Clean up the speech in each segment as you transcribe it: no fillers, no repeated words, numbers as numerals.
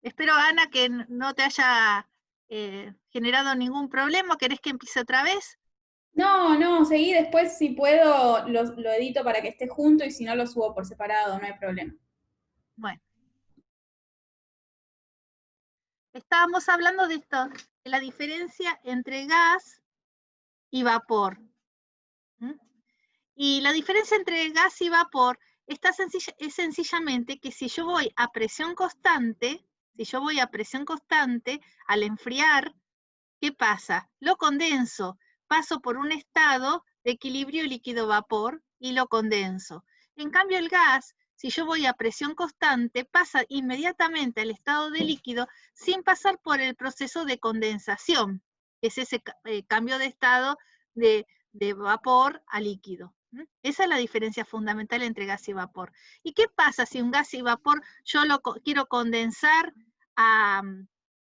Espero, Ana, que no te haya generado ningún problema. ¿Querés que empiece otra vez? No, seguí después si puedo, lo edito para que esté junto y si no lo subo por separado, no hay problema. Bueno, estábamos hablando de esto, de la diferencia entre gas y vapor. ¿Mm? Y la diferencia entre gas y vapor es sencillamente que si yo voy a presión constante, al enfriar, ¿qué pasa? Lo condenso, paso por un estado de equilibrio líquido-vapor y lo condenso. En cambio, el gas, si yo voy a presión constante, pasa inmediatamente al estado de líquido sin pasar por el proceso de condensación, que es ese cambio de estado de vapor a líquido. Esa es la diferencia fundamental entre gas y vapor. ¿Y qué pasa si un gas y vapor yo lo quiero condensar a,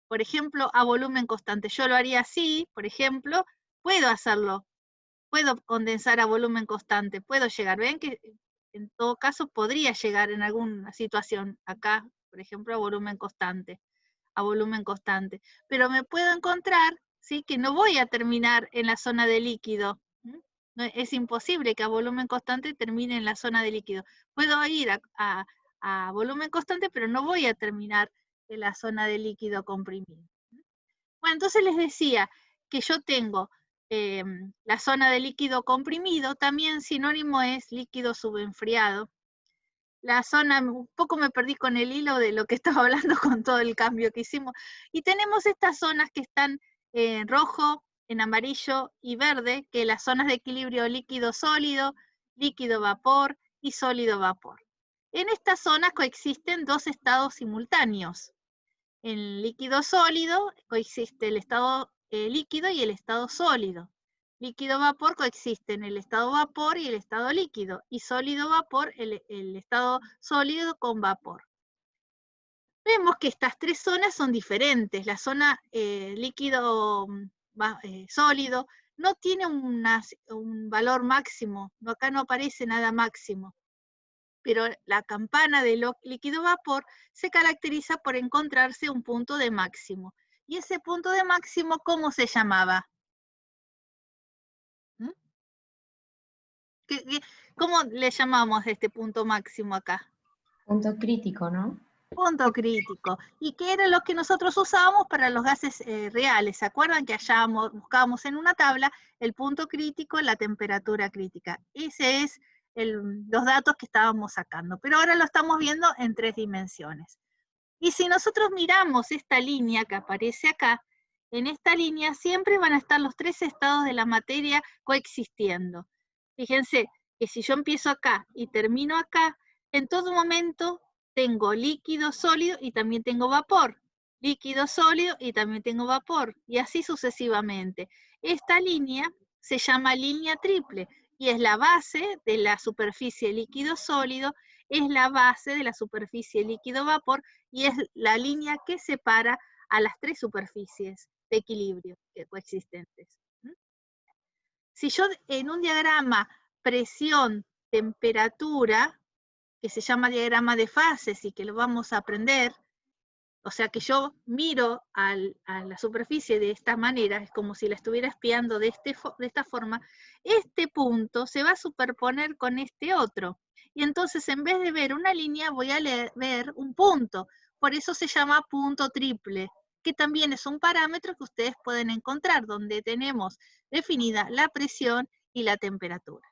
por ejemplo, a volumen constante? Yo lo haría así, por ejemplo, puedo hacerlo, puedo condensar a volumen constante, puedo llegar. Ven que en todo caso podría llegar en alguna situación acá, por ejemplo, a volumen constante, pero me puedo encontrar, ¿sí?, que no voy a terminar en la zona de líquido. No, es imposible que a volumen constante termine en la zona de líquido. Puedo ir a volumen constante, pero no voy a terminar en la zona de líquido comprimido. Bueno, entonces les decía que yo tengo la zona de líquido comprimido, también sinónimo es líquido subenfriado. La zona, un poco me perdí con el hilo de lo que estaba hablando con todo el cambio que hicimos. Y tenemos estas zonas que están en rojo, en amarillo y verde, que las zonas de equilibrio líquido-sólido, líquido-vapor y sólido-vapor. En estas zonas coexisten dos estados simultáneos. En líquido sólido coexiste el estado líquido y el estado sólido. Líquido-vapor coexiste en el estado vapor y el estado líquido, y sólido-vapor el estado sólido con vapor. Vemos que estas tres zonas son diferentes. La zona líquido sólido no tiene un valor máximo, acá no aparece nada máximo, pero la campana de líquido-vapor se caracteriza por encontrarse un punto de máximo. ¿Y ese punto de máximo cómo se llamaba? ¿Mm? ¿Cómo le llamamos a este punto máximo acá? Punto crítico, ¿no? Punto crítico. ¿Y qué era lo que nosotros usábamos para los gases reales? ¿Se acuerdan que allá buscábamos en una tabla el punto crítico, la temperatura crítica? Ese es los datos que estábamos sacando, pero ahora lo estamos viendo en 3 dimensiones. Y si nosotros miramos esta línea que aparece acá, en esta línea siempre van a estar los 3 estados de la materia coexistiendo. Fíjense que si yo empiezo acá y termino acá, en todo momento tengo líquido, sólido y también tengo vapor. Líquido, sólido y también tengo vapor. Y así sucesivamente. Esta línea se llama línea triple y es la base de la superficie líquido-sólido, es la base de la superficie líquido-vapor y es la línea que separa a las 3 superficies de equilibrio coexistentes. Si yo en un diagrama presión, temperatura, que se llama diagrama de fases y que lo vamos a aprender, o sea que yo miro a la superficie de esta manera, es como si la estuviera espiando de esta forma, este punto se va a superponer con este otro. Y entonces en vez de ver una línea voy a ver un punto. Por eso se llama punto triple, que también es un parámetro que ustedes pueden encontrar, donde tenemos definida la presión y la temperatura.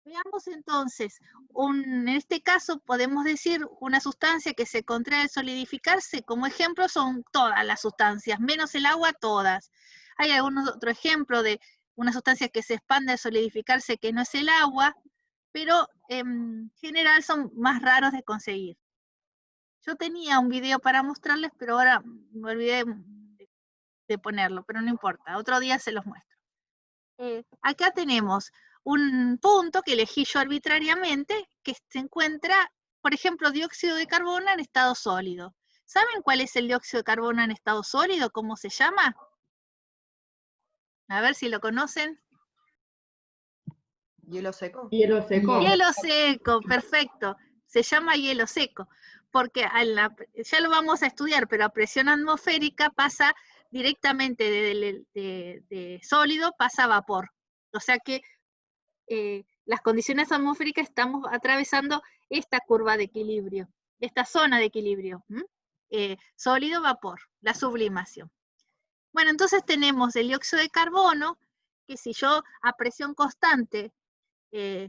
Veamos entonces, en este caso podemos decir una sustancia que se contrae al solidificarse, como ejemplo son todas las sustancias, menos el agua, todas. Hay algún otro ejemplo de una sustancia que se expande al solidificarse que no es el agua, pero en general son más raros de conseguir. Yo tenía un video para mostrarles, pero ahora me olvidé de ponerlo, pero no importa, otro día se los muestro. Acá tenemos un punto que elegí yo arbitrariamente, que se encuentra, por ejemplo, dióxido de carbono en estado sólido. ¿Saben cuál es el dióxido de carbono en estado sólido? ¿Cómo se llama? A ver si lo conocen. Hielo seco. Hielo seco. Hielo seco, perfecto. Se llama hielo seco. porque ya lo vamos a estudiar, pero a presión atmosférica pasa directamente de sólido, pasa a vapor. O sea que las condiciones atmosféricas estamos atravesando esta curva de equilibrio, esta zona de equilibrio, sólido-vapor, la sublimación. Bueno, entonces tenemos el dióxido de carbono, que si yo a presión constante,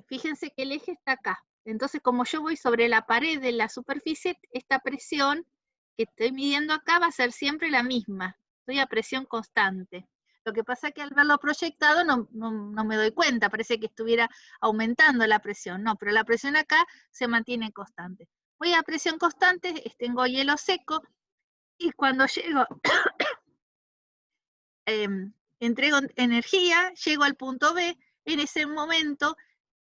fíjense que el eje está acá. Entonces, como yo voy sobre la pared de la superficie, esta presión que estoy midiendo acá va a ser siempre la misma. Estoy a presión constante. Lo que pasa es que al verlo proyectado no me doy cuenta, parece que estuviera aumentando la presión. No, pero la presión acá se mantiene constante. Voy a presión constante, tengo hielo seco, y cuando llego, entrego energía, llego al punto B, en ese momento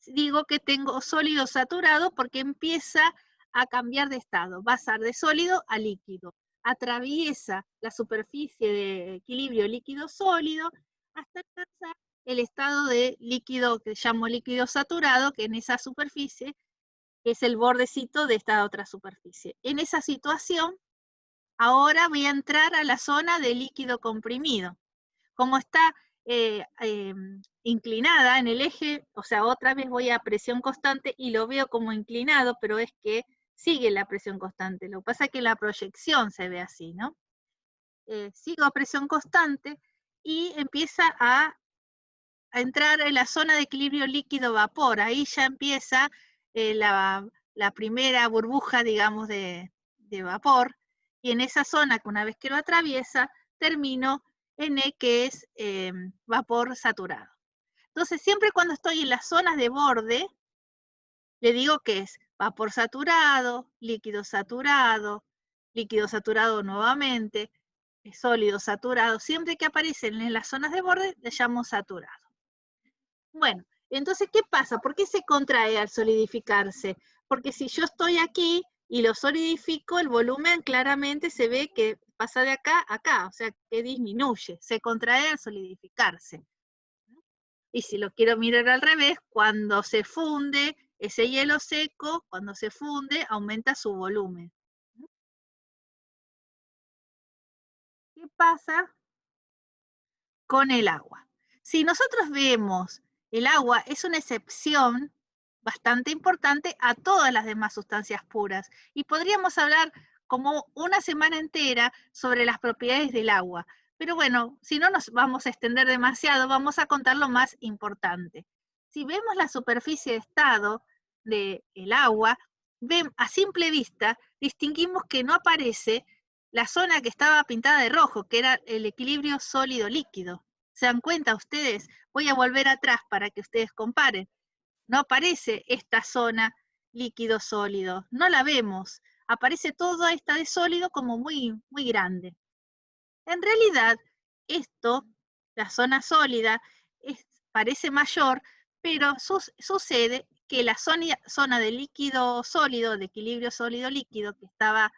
digo que tengo sólido saturado porque empieza a cambiar de estado, va a pasar de sólido a líquido, atraviesa la superficie de equilibrio líquido-sólido hasta alcanzar el estado de líquido que llamo líquido saturado, que en esa superficie es el bordecito de esta otra superficie. En esa situación, ahora voy a entrar a la zona de líquido comprimido. Como está inclinada en el eje, o sea, otra vez voy a presión constante y lo veo como inclinado, pero es que sigue la presión constante. Lo que pasa es que la proyección se ve así, ¿no? Sigo a presión constante y empieza a entrar en la zona de equilibrio líquido-vapor. Ahí ya empieza la primera burbuja, digamos, de vapor. Y en esa zona, que una vez que lo atraviesa, termino en E, que es vapor saturado. Entonces, siempre cuando estoy en las zonas de borde, le digo que es vapor saturado, líquido saturado nuevamente, sólido saturado. Siempre que aparecen en las zonas de borde, le llamo saturado. Bueno, entonces, ¿qué pasa? ¿Por qué se contrae al solidificarse? Porque si yo estoy aquí y lo solidifico, el volumen claramente se ve que pasa de acá a acá, o sea, que disminuye, se contrae al solidificarse. Y si lo quiero mirar al revés, cuando se funde ese hielo seco, cuando se funde, aumenta su volumen. ¿Qué pasa con el agua? Si nosotros vemos el agua, es una excepción bastante importante a todas las demás sustancias puras. Y podríamos hablar como una semana entera sobre las propiedades del agua. Pero bueno, si no nos vamos a extender demasiado, vamos a contar lo más importante. Si vemos la superficie de estado del agua, a simple vista distinguimos que no aparece la zona que estaba pintada de rojo, que era el equilibrio sólido-líquido. ¿Se dan cuenta ustedes? Voy a volver atrás para que ustedes comparen. No aparece esta zona líquido-sólido, no la vemos. Aparece toda esta de sólido como muy, muy grande. En realidad, esto, la zona sólida, parece mayor, pero sucede que la zona de líquido sólido, de equilibrio sólido-líquido, que estaba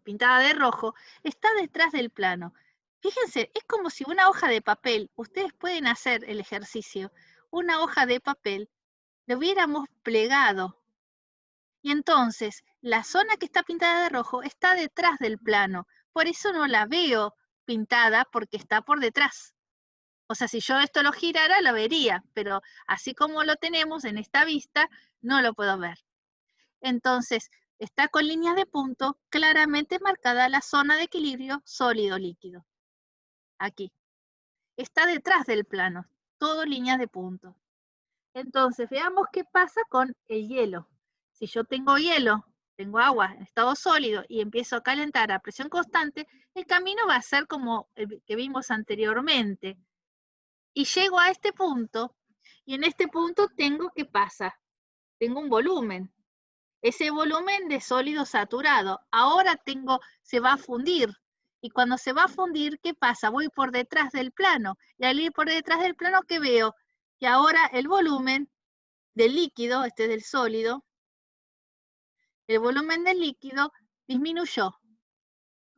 pintada de rojo, está detrás del plano. Fíjense, es como si una hoja de papel, ustedes pueden hacer el ejercicio, una hoja de papel, lo hubiéramos plegado. Y entonces, la zona que está pintada de rojo está detrás del plano. Por eso no la veo pintada, porque está por detrás. O sea, si yo esto lo girara, lo vería, pero así como lo tenemos en esta vista, no lo puedo ver. Entonces, está con líneas de punto claramente marcada la zona de equilibrio sólido-líquido. Aquí. Está detrás del plano, todo líneas de punto. Entonces, veamos qué pasa con el hielo. Si yo tengo hielo, tengo agua en estado sólido y empiezo a calentar a presión constante, el camino va a ser como el que vimos anteriormente. Y llego a este punto, y en este punto tengo, ¿qué pasa? Tengo un volumen. Ese volumen de sólido saturado. Ahora se va a fundir. Y cuando se va a fundir, ¿qué pasa? Voy por detrás del plano. Y al ir por detrás del plano, ¿qué veo? Que ahora el volumen del líquido, este es del sólido, el volumen del líquido disminuyó.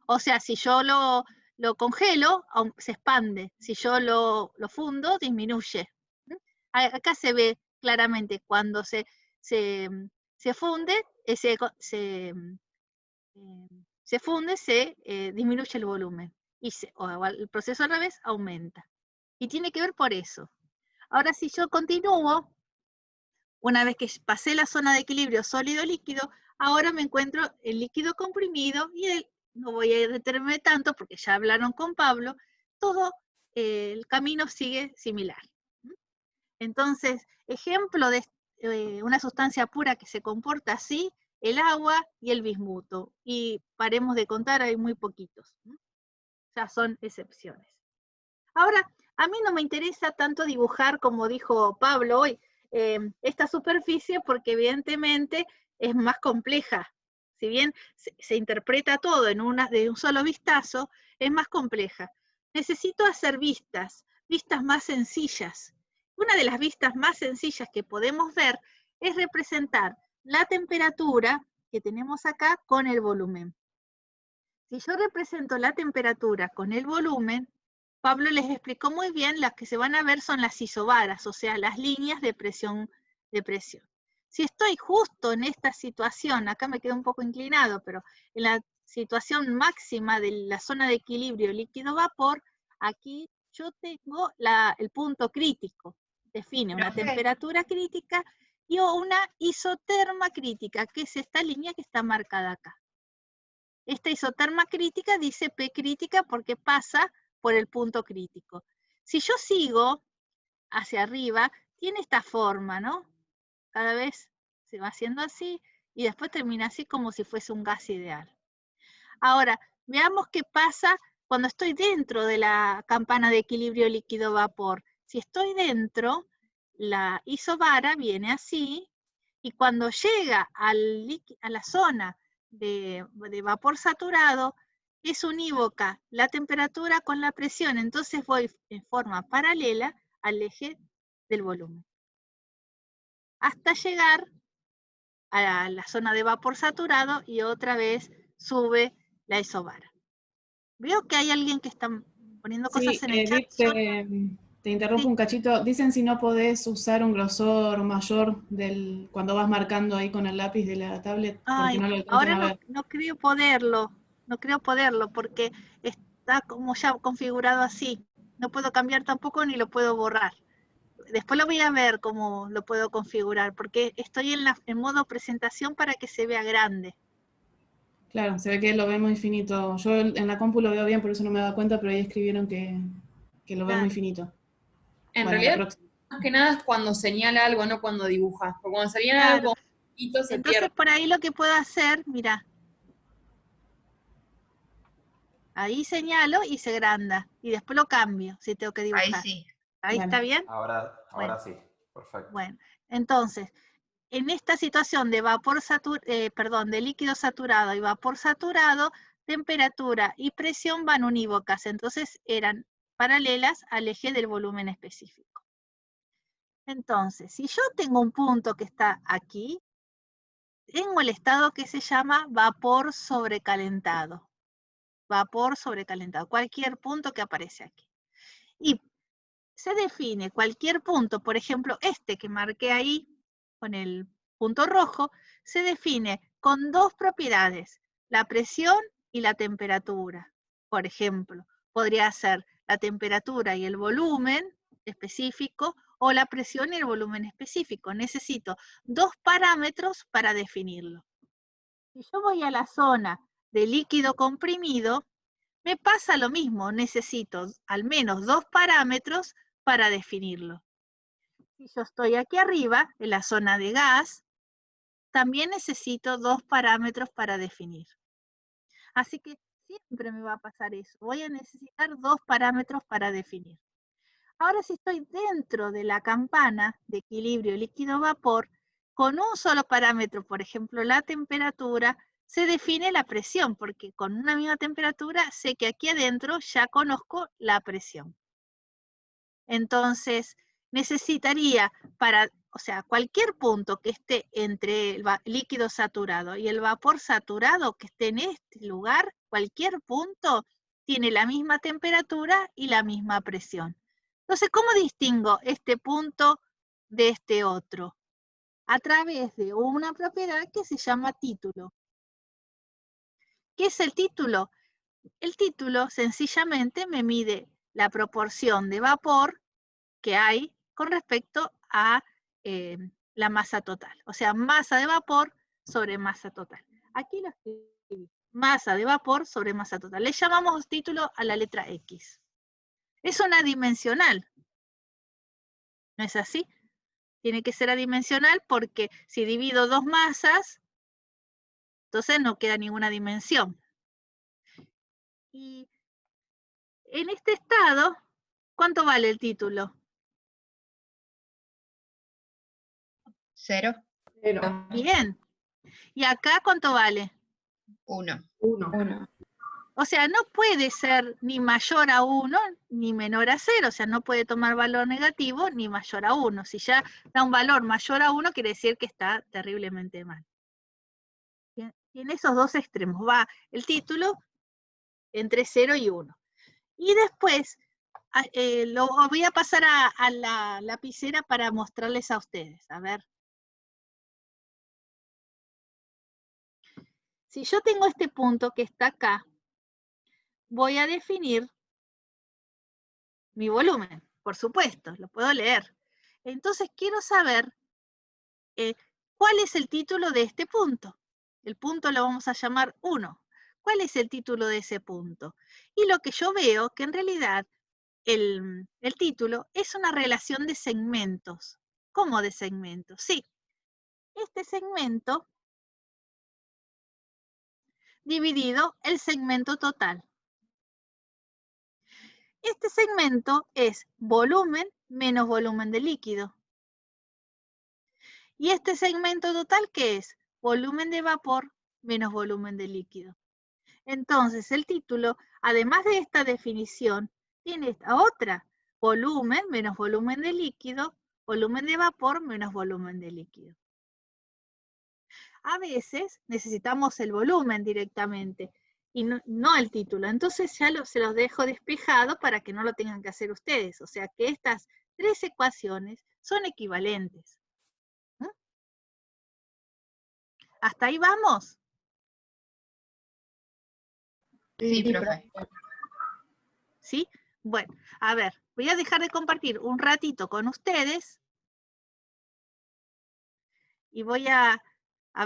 O sea, si yo lo congelo, se expande. Si yo lo fundo, disminuye. Acá se ve claramente cuando se se funde, disminuye el volumen. O el proceso al revés aumenta. Y tiene que ver por eso. Ahora, si yo continúo, una vez que pasé la zona de equilibrio sólido-líquido, ahora me encuentro el líquido comprimido y no voy a detenerme tanto porque ya hablaron con Pablo, todo el camino sigue similar. Entonces, ejemplo de una sustancia pura que se comporta así, el agua y el bismuto. Y paremos de contar, hay muy poquitos. Ya son excepciones. Ahora, a mí no me interesa tanto dibujar, como dijo Pablo hoy, esta superficie, porque evidentemente es más compleja. Si bien se interpreta todo de un solo vistazo, es más compleja. Necesito hacer vistas más sencillas. Una de las vistas más sencillas que podemos ver es representar la temperatura que tenemos acá con el volumen. Si yo represento la temperatura con el volumen, Pablo les explicó muy bien, las que se van a ver son las isobaras, o sea, las líneas de presión. Si estoy justo en esta situación, acá me quedo un poco inclinado, pero en la situación máxima de la zona de equilibrio líquido-vapor, aquí yo tengo el punto crítico. Define una temperatura crítica y una isoterma crítica, que es esta línea que está marcada acá. Esta isoterma crítica dice P crítica porque pasa por el punto crítico. Si yo sigo hacia arriba, tiene esta forma, ¿no? Cada vez se va haciendo así y después termina así como si fuese un gas ideal. Ahora, veamos qué pasa cuando estoy dentro de la campana de equilibrio líquido-vapor. Si estoy dentro, la isobara viene así y cuando llega a la zona de vapor saturado, es unívoca la temperatura con la presión, entonces voy en forma paralela al eje del volumen. Hasta llegar a la zona de vapor saturado y otra vez sube la isobara. Veo que hay alguien que está poniendo cosas en el chat. Te interrumpo Sí. un cachito. Dicen si no podés usar un grosor mayor cuando vas marcando ahí con el lápiz de la tablet, porque no lo alcanzan a ver. No creo poderlo, porque está como ya configurado así. No puedo cambiar tampoco ni lo puedo borrar. Después lo voy a ver cómo lo puedo configurar, porque estoy en modo presentación para que se vea grande. Claro, se ve que lo ve muy finito. Yo en la compu lo veo bien, por eso no me he dado cuenta, pero ahí escribieron que lo ven muy finito. En realidad, más que nada es cuando señala algo, no cuando dibuja. Porque cuando señala algo con poquito se Entonces, pierde. por ahí lo que puedo hacer, mira, ahí señalo y se agranda. Y después lo cambio, si tengo que dibujar. Ahí sí. ¿Ahí está bien? Ahora Bueno. sí, perfecto. Bueno, entonces, en esta situación de de líquido saturado y vapor saturado, temperatura y presión van unívocas, entonces eran paralelas al eje del volumen específico. Entonces, si yo tengo un punto que está aquí, tengo el estado que se llama vapor sobrecalentado. Vapor sobrecalentado, cualquier punto que aparece aquí. Y se define cualquier punto, por ejemplo, este que marqué ahí con el punto rojo, se define con dos propiedades, la presión y la temperatura. Por ejemplo, podría ser la temperatura y el volumen específico o la presión y el volumen específico. Necesito dos parámetros para definirlo. Si yo voy a la zona de líquido comprimido, me pasa lo mismo, necesito al menos dos parámetros para definirlo. Si yo estoy aquí arriba, en la zona de gas, también necesito dos parámetros para definir. Así que siempre me va a pasar eso. Voy a necesitar dos parámetros para definir. Ahora, si estoy dentro de la campana de equilibrio líquido-vapor, con un solo parámetro, por ejemplo, la temperatura, se define la presión, porque con una misma temperatura sé que aquí adentro ya conozco la presión. Entonces, necesitaría cualquier punto que esté entre el líquido saturado y el vapor saturado que esté en este lugar, cualquier punto tiene la misma temperatura y la misma presión. Entonces, ¿cómo distingo este punto de este otro? a través de una propiedad que se llama título. ¿Qué es el título? El título sencillamente me mide la proporción de vapor que hay con respecto a la masa total. O sea, masa de vapor sobre masa total. Aquí lo escribí. Masa de vapor sobre masa total. Le llamamos título a la letra X. Es una adimensional. ¿No es así? Tiene que ser adimensional porque si divido dos masas, entonces no queda ninguna dimensión. Y en este estado, ¿cuánto vale el título? 0. 0. Bien. ¿Y acá cuánto vale? 1. 1. O sea, no puede ser ni mayor a 1 ni menor a 0. O sea, no puede tomar valor negativo ni mayor a 1. Si ya da un valor mayor a 1, quiere decir que está terriblemente mal. Bien. Y en esos dos extremos va el título entre 0 y 1. Y después lo voy a pasar a la lapicera para mostrarles a ustedes. A ver. Si yo tengo este punto que está acá, voy a definir mi volumen, por supuesto, lo puedo leer. Entonces quiero saber cuál es el título de este punto. El punto lo vamos a llamar 1. ¿Cuál es el título de ese punto? Y lo que yo veo que en realidad el título es una relación de segmentos. ¿Cómo de segmentos? Sí. Este segmento dividido el segmento total. Este segmento es volumen menos volumen de líquido. ¿Y este segmento total qué es? Volumen de vapor menos volumen de líquido. Entonces, el título, además de esta definición, tiene esta otra. Volumen menos volumen de líquido, volumen de vapor menos volumen de líquido. A veces necesitamos el volumen directamente y no el título. Entonces ya se los dejo despejado para que no lo tengan que hacer ustedes. O sea que estas tres ecuaciones son equivalentes. ¿Hasta ahí vamos? Sí, profe. ¿Sí? Bueno, a ver, voy a dejar de compartir un ratito con ustedes y voy a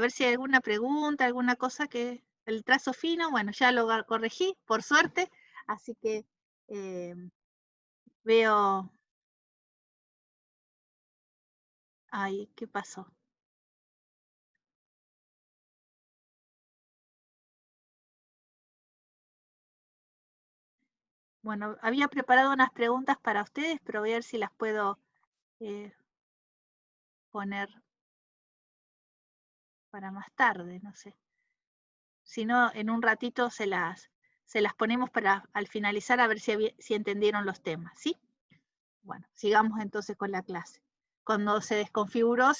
ver si hay alguna pregunta, alguna cosa que el trazo fino, bueno, ya lo corregí, por suerte, así que veo... Ay, ¿qué pasó? Bueno, había preparado unas preguntas para ustedes, pero voy a ver si las puedo poner para más tarde, no sé. Si no, en un ratito se las ponemos para al finalizar a ver si entendieron los temas, ¿sí? Bueno, sigamos entonces con la clase. Cuando se desconfiguró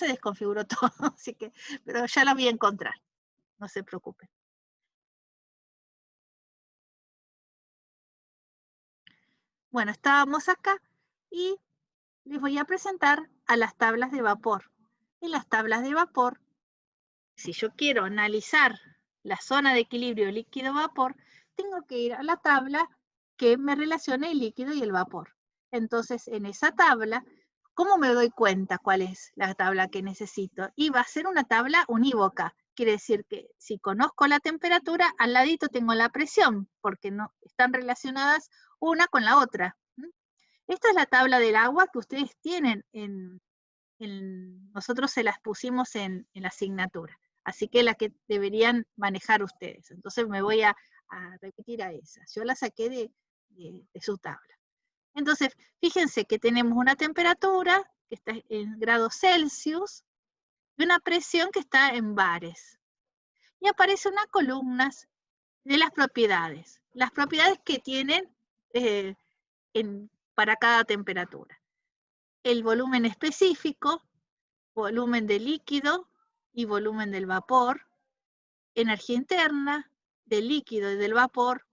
todo, así que, pero ya la voy a encontrar, no se preocupen. Bueno, estábamos acá y les voy a presentar a las tablas de vapor. En las tablas de vapor, si yo quiero analizar la zona de equilibrio líquido-vapor, tengo que ir a la tabla que me relacione el líquido y el vapor. Entonces, en esa tabla, ¿cómo me doy cuenta cuál es la tabla que necesito? Y va a ser una tabla unívoca. Quiere decir que si conozco la temperatura, al ladito tengo la presión, porque no están relacionadas una con la otra. Esta es la tabla del agua que ustedes tienen nosotros se las pusimos en la asignatura. Así que la que deberían manejar ustedes. Entonces me voy a repetir a esa. Yo la saqué de su tabla. Entonces, fíjense que tenemos una temperatura que está en grados Celsius y una presión que está en bares. Y aparecen unas columnas de las propiedades. Las propiedades que tienen para cada temperatura. El volumen específico, volumen del líquido y volumen del vapor, energía interna del líquido y del vapor,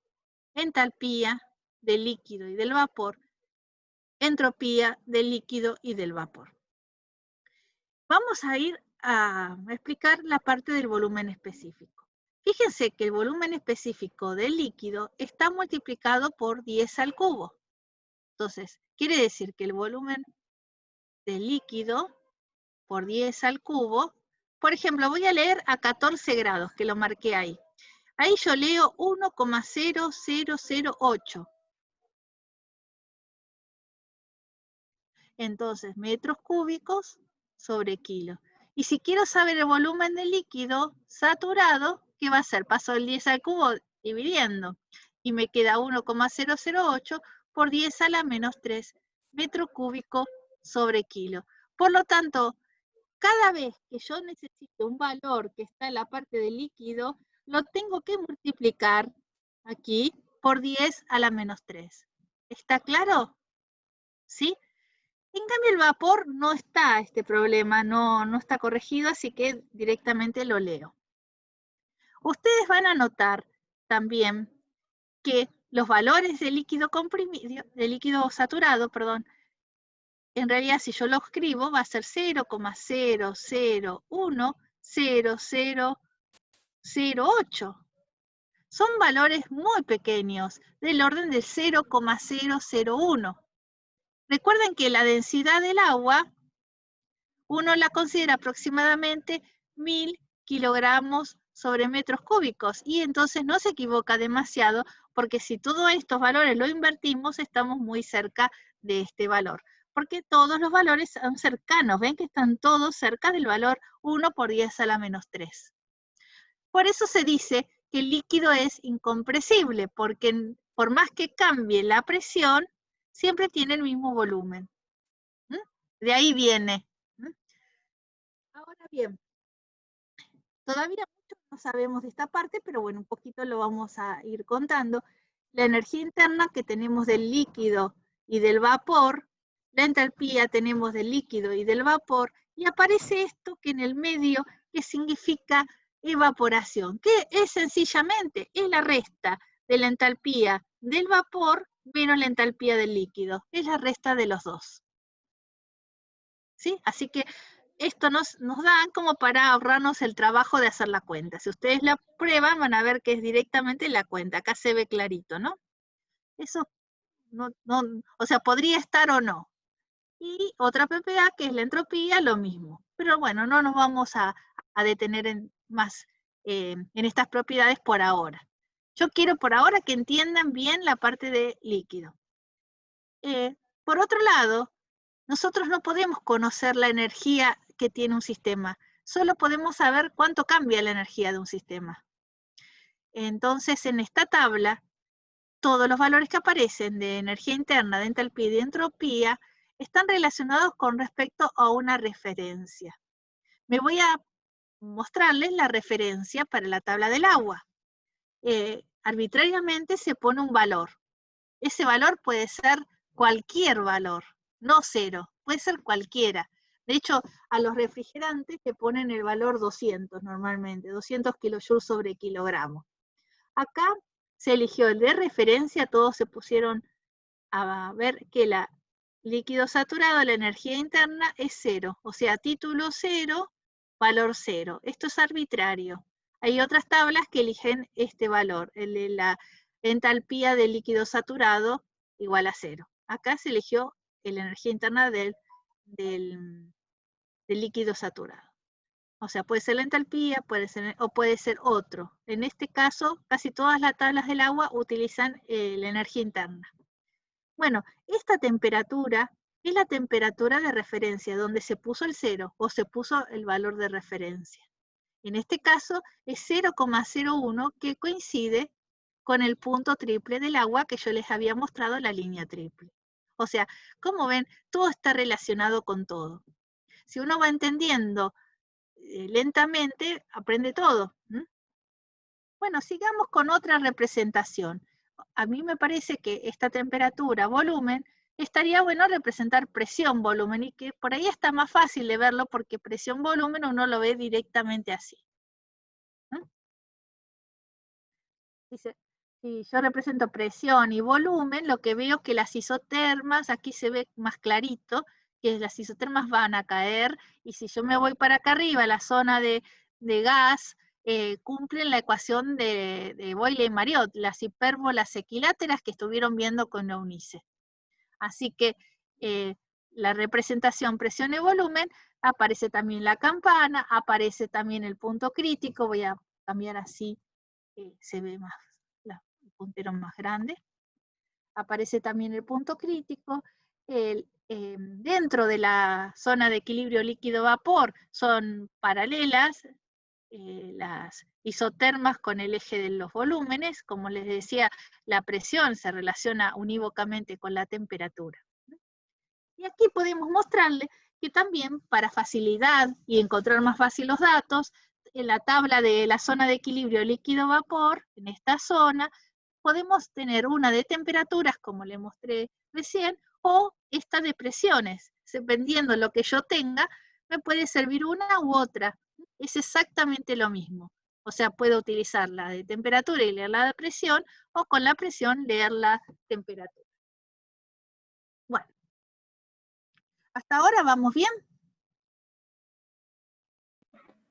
entalpía del líquido y del vapor, entropía del líquido y del vapor. Vamos a ir a explicar la parte del volumen específico. Fíjense que el volumen específico del líquido está multiplicado por 10 al cubo. Entonces, quiere decir que el volumen del líquido por 10 al cubo, por ejemplo, voy a leer a 14 grados, que lo marqué ahí. Ahí yo leo 1,0008. Entonces, metros cúbicos sobre kilo. Y si quiero saber el volumen del líquido saturado, ¿qué va a hacer? Paso el 10 al cubo dividiendo. Y me queda 1,008 por 10 a la menos 3 metro cúbico sobre kilo. Por lo tanto, cada vez que yo necesito un valor que está en la parte del líquido, lo tengo que multiplicar aquí por 10 a la menos 3. ¿Está claro? ¿Sí? En cambio, el vapor no está este problema, no está corregido, así que directamente lo leo. Ustedes van a notar también que los valores del líquido comprimido, del líquido saturado, perdón, en realidad si yo lo escribo va a ser 0,0010008. Son valores muy pequeños, del orden del 0,001. Recuerden que la densidad del agua, uno la considera aproximadamente 1000 kilogramos sobre metros cúbicos, y entonces no se equivoca demasiado, porque si todos estos valores lo invertimos, estamos muy cerca de este valor, porque todos los valores son cercanos, ven que están todos cerca del valor 1 por 10 a la menos 3. Por eso se dice que el líquido es incompresible, porque por más que cambie la presión, siempre tiene el mismo volumen. De ahí viene. Ahora bien, todavía mucho no sabemos de esta parte, pero bueno, un poquito lo vamos a ir contando. La energía interna que tenemos del líquido y del vapor, la entalpía tenemos del líquido y del vapor, y aparece esto que en el medio, que significa evaporación, que es sencillamente es la resta de la entalpía del vapor menos la entalpía del líquido, es la resta de los dos. ¿Sí? Así que esto nos da como para ahorrarnos el trabajo de hacer la cuenta. Si ustedes la prueban, van a ver que es directamente la cuenta. Acá se ve clarito, ¿no? Eso, o sea, podría estar o no. Y otra PPA, que es la entropía, lo mismo. Pero bueno, no nos vamos a detener en estas propiedades por ahora. Yo quiero por ahora que entiendan bien la parte de líquido. Por otro lado, nosotros no podemos conocer la energía que tiene un sistema, solo podemos saber cuánto cambia la energía de un sistema. Entonces, en esta tabla, todos los valores que aparecen de energía interna, de entalpía y de entropía están relacionados con respecto a una referencia. Me voy a mostrarles la referencia para la tabla del agua. Arbitrariamente se pone un valor. Ese valor puede ser cualquier valor, no 0, puede ser cualquiera. De hecho, a los refrigerantes le ponen el valor 200 normalmente, 200 kilojoules sobre kilogramo. Acá se eligió el de referencia, todos se pusieron a ver que el líquido saturado, la energía interna es 0, o sea, título 0, valor 0. Esto es arbitrario. Hay otras tablas que eligen este valor, el de la entalpía del líquido saturado igual a 0. Acá se eligió la energía interna del líquido saturado. O sea, puede ser la entalpía, o puede ser otro. En este caso, casi todas las tablas del agua utilizan la energía interna. Bueno, esta temperatura es la temperatura de referencia, donde se puso el 0 o se puso el valor de referencia. En este caso es 0,01, que coincide con el punto triple del agua que yo les había mostrado, la línea triple. O sea, como ven, todo está relacionado con todo. Si uno va entendiendo lentamente, aprende todo. Bueno, sigamos con otra representación. A mí me parece que esta temperatura, volumen, estaría bueno representar presión, volumen, y que por ahí está más fácil de verlo, porque presión, volumen, uno lo ve directamente así. Dice, si yo represento presión y volumen, lo que veo es que las isotermas, aquí se ve más clarito, que las isotermas van a caer, y si yo me voy para acá arriba, la zona de gas, cumplen la ecuación de Boyle y Mariotte, las hipérbolas equiláteras que estuvieron viendo con Eunice. Así que la representación presión y volumen, aparece también la campana, aparece también el punto crítico, voy a cambiar así, se ve más, el puntero más grande. Aparece también el punto crítico. Dentro de la zona de equilibrio líquido-vapor son paralelas las isotermas con el eje de los volúmenes. Como les decía, la presión se relaciona unívocamente con la temperatura. Y aquí podemos mostrarle que también, para facilidad y encontrar más fácil los datos, en la tabla de la zona de equilibrio líquido-vapor, en esta zona, podemos tener una de temperaturas, como le mostré recién, o esta de presiones. Dependiendo de lo que yo tenga, me puede servir una u otra. Es exactamente lo mismo. O sea, puedo utilizar la de temperatura y leer la de presión, o con la presión leer la temperatura. Bueno. ¿Hasta ahora vamos bien?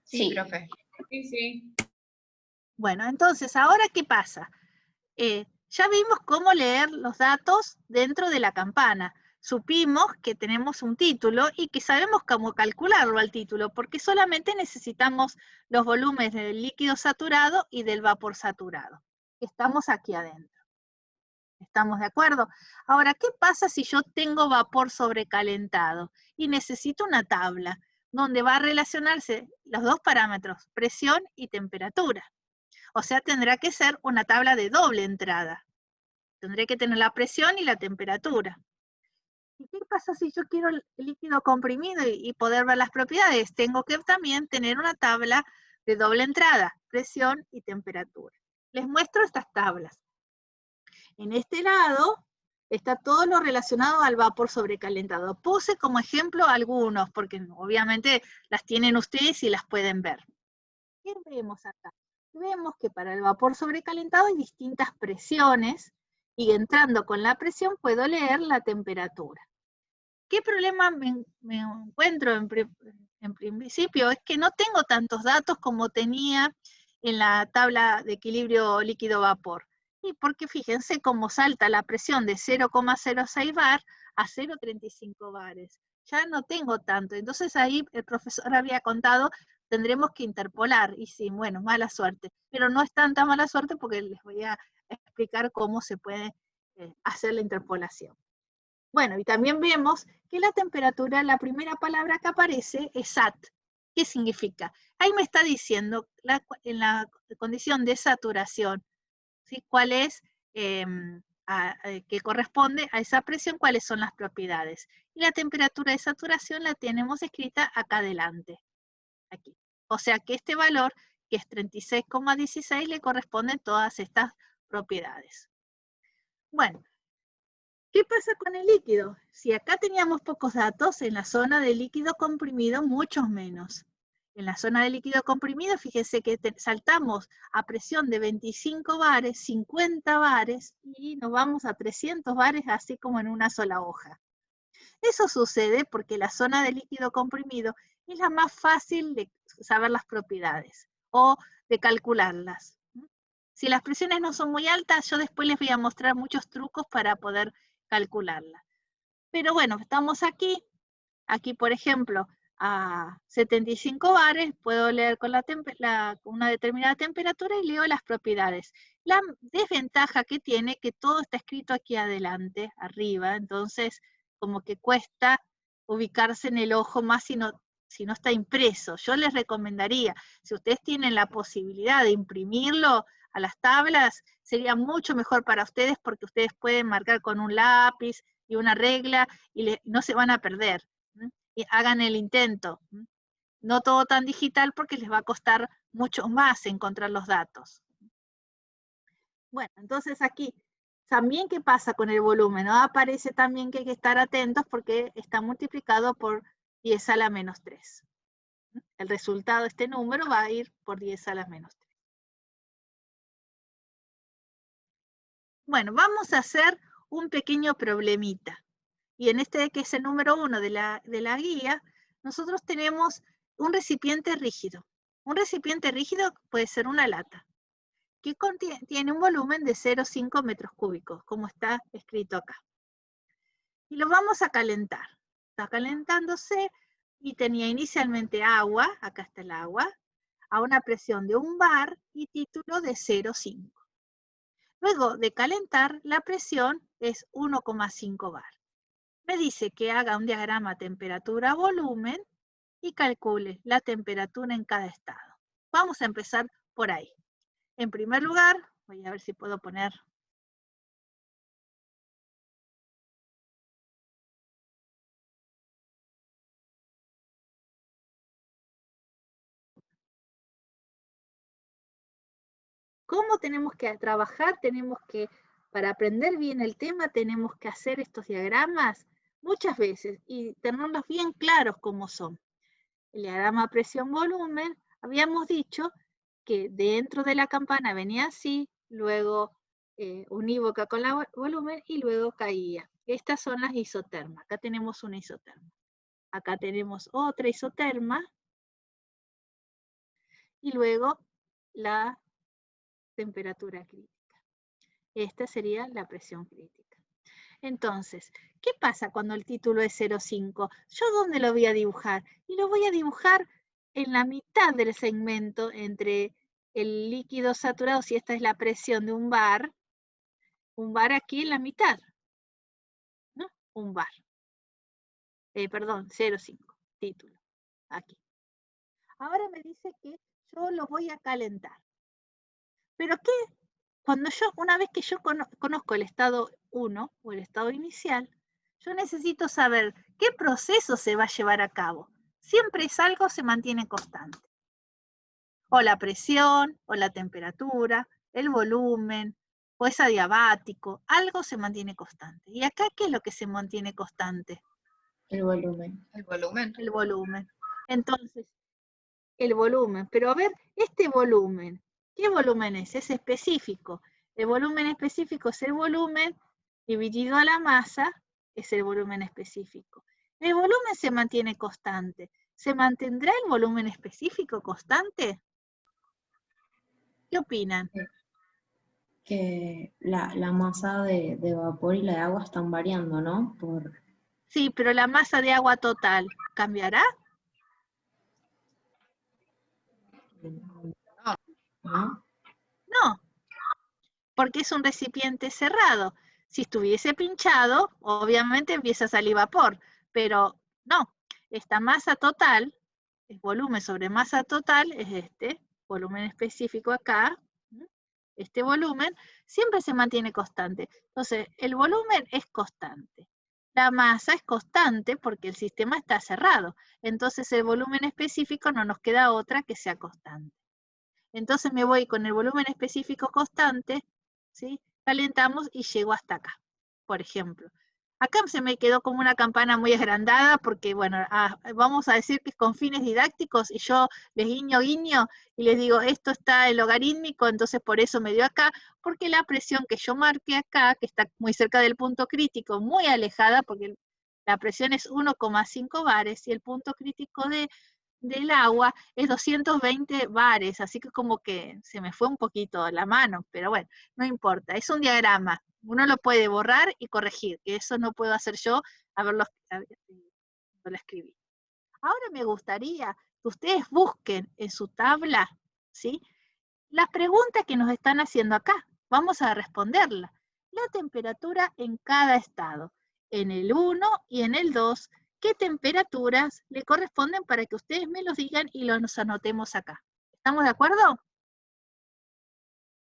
Sí, profe. Sí, sí. Bueno, entonces, ¿ahora qué pasa? Ya vimos cómo leer los datos dentro de la campana. Supimos que tenemos un título y que sabemos cómo calcularlo al título, porque solamente necesitamos los volúmenes del líquido saturado y del vapor saturado. Estamos aquí adentro. ¿Estamos de acuerdo? Ahora, ¿qué pasa si yo tengo vapor sobrecalentado y necesito una tabla donde va a relacionarse los dos parámetros, presión y temperatura? O sea, tendrá que ser una tabla de doble entrada. Tendré que tener la presión y la temperatura. ¿Y qué pasa si yo quiero el líquido comprimido y poder ver las propiedades? Tengo que también tener una tabla de doble entrada, presión y temperatura. Les muestro estas tablas. En este lado está todo lo relacionado al vapor sobrecalentado. Puse como ejemplo algunos, porque obviamente las tienen ustedes y las pueden ver. ¿Qué vemos acá? Vemos que para el vapor sobrecalentado hay distintas presiones, y entrando con la presión puedo leer la temperatura. ¿Qué problema me encuentro en principio? Es que no tengo tantos datos como tenía en la tabla de equilibrio líquido-vapor. Y porque fíjense cómo salta la presión de 0,06 bar a 0,35 bares. Ya no tengo tanto. Entonces ahí el profesor había contado, tendremos que interpolar. Y sí, bueno, mala suerte. Pero no es tanta mala suerte porque les voy a explicar cómo se puede hacer la interpolación. Bueno, y también vemos que la temperatura, la primera palabra que aparece es SAT. ¿Qué significa? Ahí me está diciendo en la condición de saturación, ¿sí? ¿Cuál es, que corresponde a esa presión, cuáles son las propiedades? Y la temperatura de saturación la tenemos escrita acá adelante, aquí. O sea que este valor, que es 36,16, le corresponden todas estas propiedades. Bueno, ¿qué pasa con el líquido? Si acá teníamos pocos datos, en la zona de líquido comprimido, muchos menos. En la zona de líquido comprimido, fíjese que saltamos a presión de 25 bares, 50 bares, y nos vamos a 300 bares, así como en una sola hoja. Eso sucede porque la zona de líquido comprimido es la más fácil de saber las propiedades, o de calcularlas. Si las presiones no son muy altas, yo después les voy a mostrar muchos trucos para poder calcularla. Pero bueno, estamos aquí. Aquí, por ejemplo, a 75 bares, puedo leer con una determinada temperatura y leo las propiedades. La desventaja que tiene que todo está escrito aquí adelante, arriba, entonces como que cuesta ubicarse en el ojo más si no está impreso. Yo les recomendaría, si ustedes tienen la posibilidad de imprimirlo a las tablas, sería mucho mejor para ustedes porque ustedes pueden marcar con un lápiz y una regla y no se van a perder. Y hagan el intento. No todo tan digital porque les va a costar mucho más encontrar los datos. Bueno, entonces aquí, también ¿qué pasa con el volumen? ¿No? Aparece también que hay que estar atentos porque está multiplicado por 10 a la menos 3. El resultado de este número va a ir por 10 a la menos 3. Bueno, vamos a hacer un pequeño problemita. y en este que es el número 1 de la guía, nosotros tenemos un recipiente rígido. Un recipiente rígido puede ser una lata, que tiene un volumen de 0,5 metros cúbicos, como está escrito acá. Y lo vamos a calentar. Está calentándose y tenía inicialmente agua, acá está el agua, a una presión de 1 bar y título de 0,5. Luego de calentar, la presión es 1,5 bar. Me dice que haga un diagrama temperatura-volumen y calcule la temperatura en cada estado. Vamos a empezar por ahí. En primer lugar, voy a ver si puedo poner... ¿Cómo tenemos que trabajar? Tenemos que, para aprender bien el tema, tenemos que hacer estos diagramas muchas veces y tenerlos bien claros cómo son. El diagrama presión-volumen, habíamos dicho que dentro de la campana venía así, luego unívoca con la volumen y luego caía. Estas son las isotermas. Acá tenemos una isoterma. Acá tenemos otra isoterma y luego la temperatura crítica. Esta sería la presión crítica. Entonces, ¿qué pasa cuando el título es 0,5? ¿Yo dónde lo voy a dibujar? Y lo voy a dibujar en la mitad del segmento entre el líquido saturado, si esta es la presión de un bar aquí en la mitad, ¿no? Un bar. Perdón, 0,5, título, aquí. Ahora me dice que yo lo voy a calentar. ¿Pero qué? Una vez que yo conozco el estado 1 o el estado inicial, yo necesito saber qué proceso se va a llevar a cabo. Siempre es algo se mantiene constante. O la presión, o la temperatura, el volumen, o es adiabático, algo se mantiene constante. ¿Y acá qué es lo que se mantiene constante? El volumen. El volumen. El volumen. Entonces, el volumen. Pero a ver, este volumen, ¿qué volumen es? Es específico. El volumen específico es el volumen dividido a la masa, es el volumen específico. El volumen se mantiene constante. ¿Se mantendrá el volumen específico constante? ¿Qué opinan? Que la masa de vapor y la de agua están variando, ¿no? Sí, pero la masa de agua total, ¿cambiará? ¿No? No, porque es un recipiente cerrado. Si estuviese pinchado, obviamente empieza a salir vapor, pero no. Esta masa total, es volumen sobre masa total, es este volumen específico acá, este volumen, siempre se mantiene constante. Entonces, el volumen es constante. La masa es constante porque el sistema está cerrado. Entonces, el volumen específico no nos queda otra que sea constante. Entonces me voy con el volumen específico constante, ¿sí? Calentamos y llego hasta acá, por ejemplo. Acá se me quedó como una campana muy agrandada porque, bueno, vamos a decir que es con fines didácticos y yo les guiño y les digo, esto está en logarítmico, entonces por eso me dio acá, porque la presión que yo marqué acá, que está muy cerca del punto crítico, muy alejada, porque la presión es 1,5 bares y el punto crítico del agua es 220 bares, así que como que se me fue un poquito la mano, pero bueno, no importa, es un diagrama, uno lo puede borrar y corregir, que eso no puedo hacer yo haberlo escribí. Ahora me gustaría que ustedes busquen en su tabla, ¿sí? Las preguntas que nos están haciendo acá, vamos a responderla. La temperatura en cada estado, en el 1 y en el 2, ¿qué temperaturas le corresponden para que ustedes me los digan y los anotemos acá? ¿Estamos de acuerdo?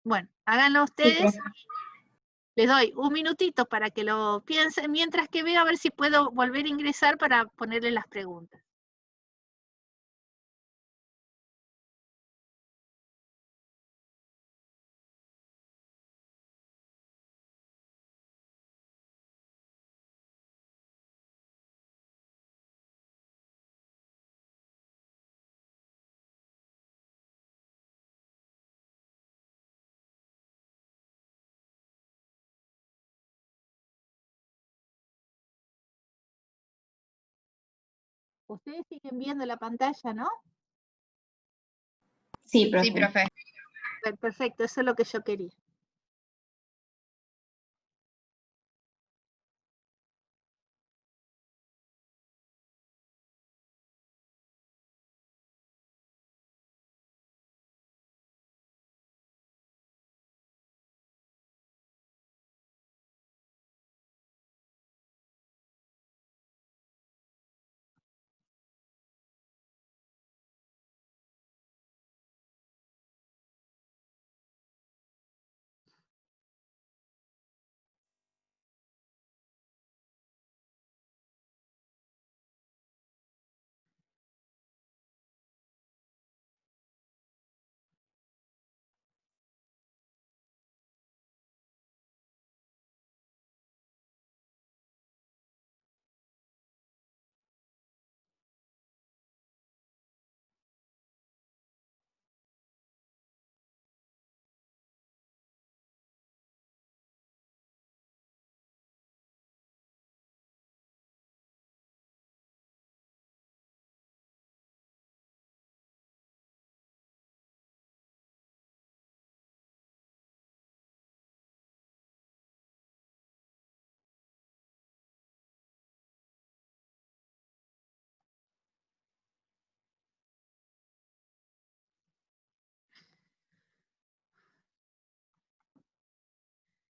Bueno, háganlo ustedes. Sí, Les doy un minutito para que lo piensen, mientras que veo a ver si puedo volver a ingresar para ponerle las preguntas. Ustedes siguen viendo la pantalla, ¿no? Sí, profe. Sí, profe. Perfecto, eso es lo que yo quería.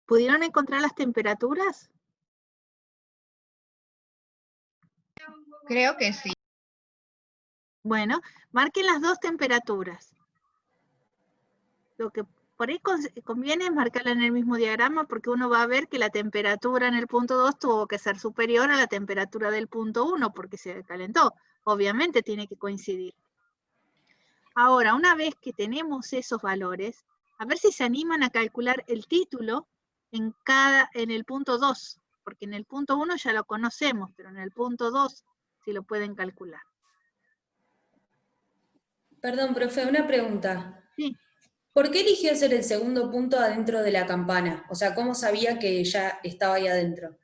¿Pudieron encontrar las temperaturas? Creo que sí. Bueno, marquen las dos temperaturas. Lo que por ahí conviene es marcarla en el mismo diagrama porque uno va a ver que la temperatura en el punto 2 tuvo que ser superior a la temperatura del punto 1 porque se calentó. Obviamente tiene que coincidir. Ahora, una vez que tenemos esos valores, a ver si se animan a calcular el título en el punto 2, porque en el punto 1 ya lo conocemos, pero en el punto 2 sí lo pueden calcular. Perdón, profe, una pregunta. Sí. ¿Por qué eligió hacer el segundo punto adentro de la campana? O sea, ¿cómo sabía que ya estaba ahí adentro?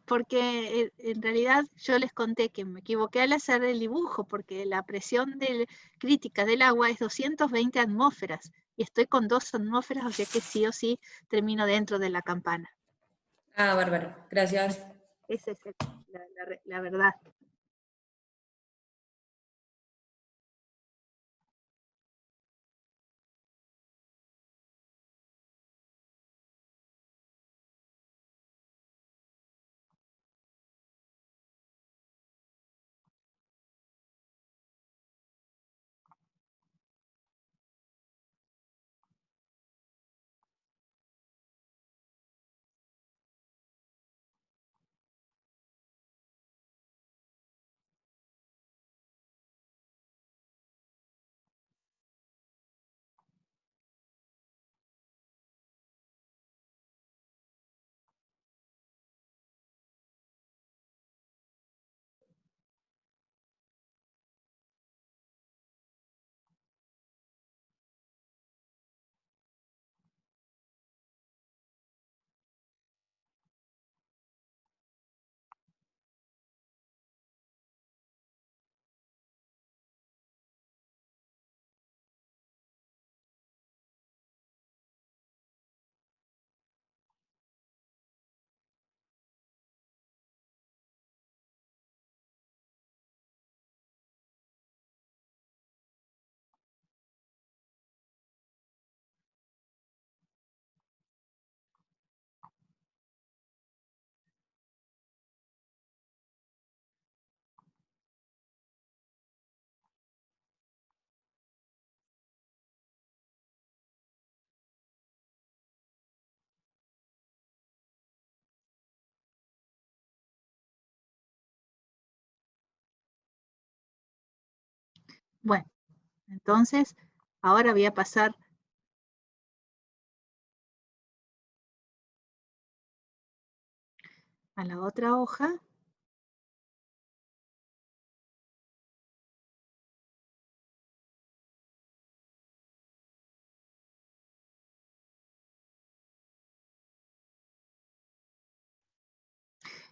Porque en realidad yo les conté que me equivoqué al hacer el dibujo, porque la presión crítica del agua es 220 atmósferas, y estoy con 2 atmósferas, o sea que sí o sí termino dentro de la campana. Ah, bárbaro, gracias. Esa es la verdad. Bueno, entonces ahora voy a pasar a la otra hoja.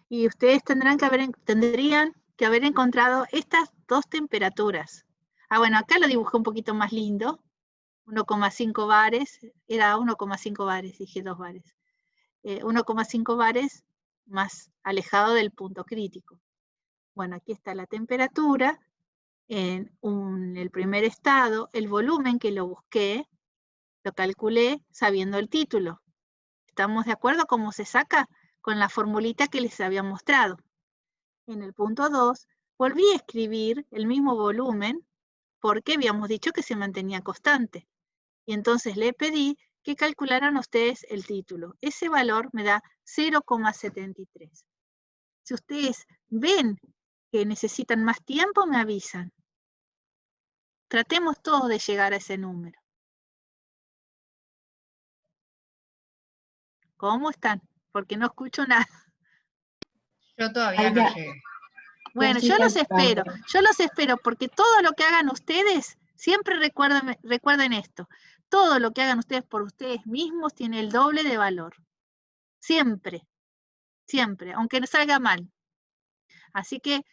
Y ustedes tendrían que haber encontrado estas dos temperaturas. Ah, bueno, acá lo dibujé un poquito más lindo. 1,5 bares, era 1,5 bares, dije 2 bares. 1,5 bares más alejado del punto crítico. Bueno, aquí está la temperatura. En el primer estado, el volumen que lo busqué, lo calculé sabiendo el título. ¿Estamos de acuerdo cómo se saca? Con la formulita que les había mostrado. En el punto 2, volví a escribir el mismo volumen porque habíamos dicho que se mantenía constante. Y entonces le pedí que calcularan ustedes el título. Ese valor me da 0,73. Si ustedes ven que necesitan más tiempo, me avisan. Tratemos todos de llegar a ese número. ¿Cómo están? Porque no escucho nada. Yo todavía Ahí no ya. llegué. Bueno, estoy yo los espero porque todo lo que hagan ustedes, siempre recuerden esto, todo lo que hagan ustedes por ustedes mismos tiene el doble de valor. Siempre, siempre, aunque no salga mal. Así que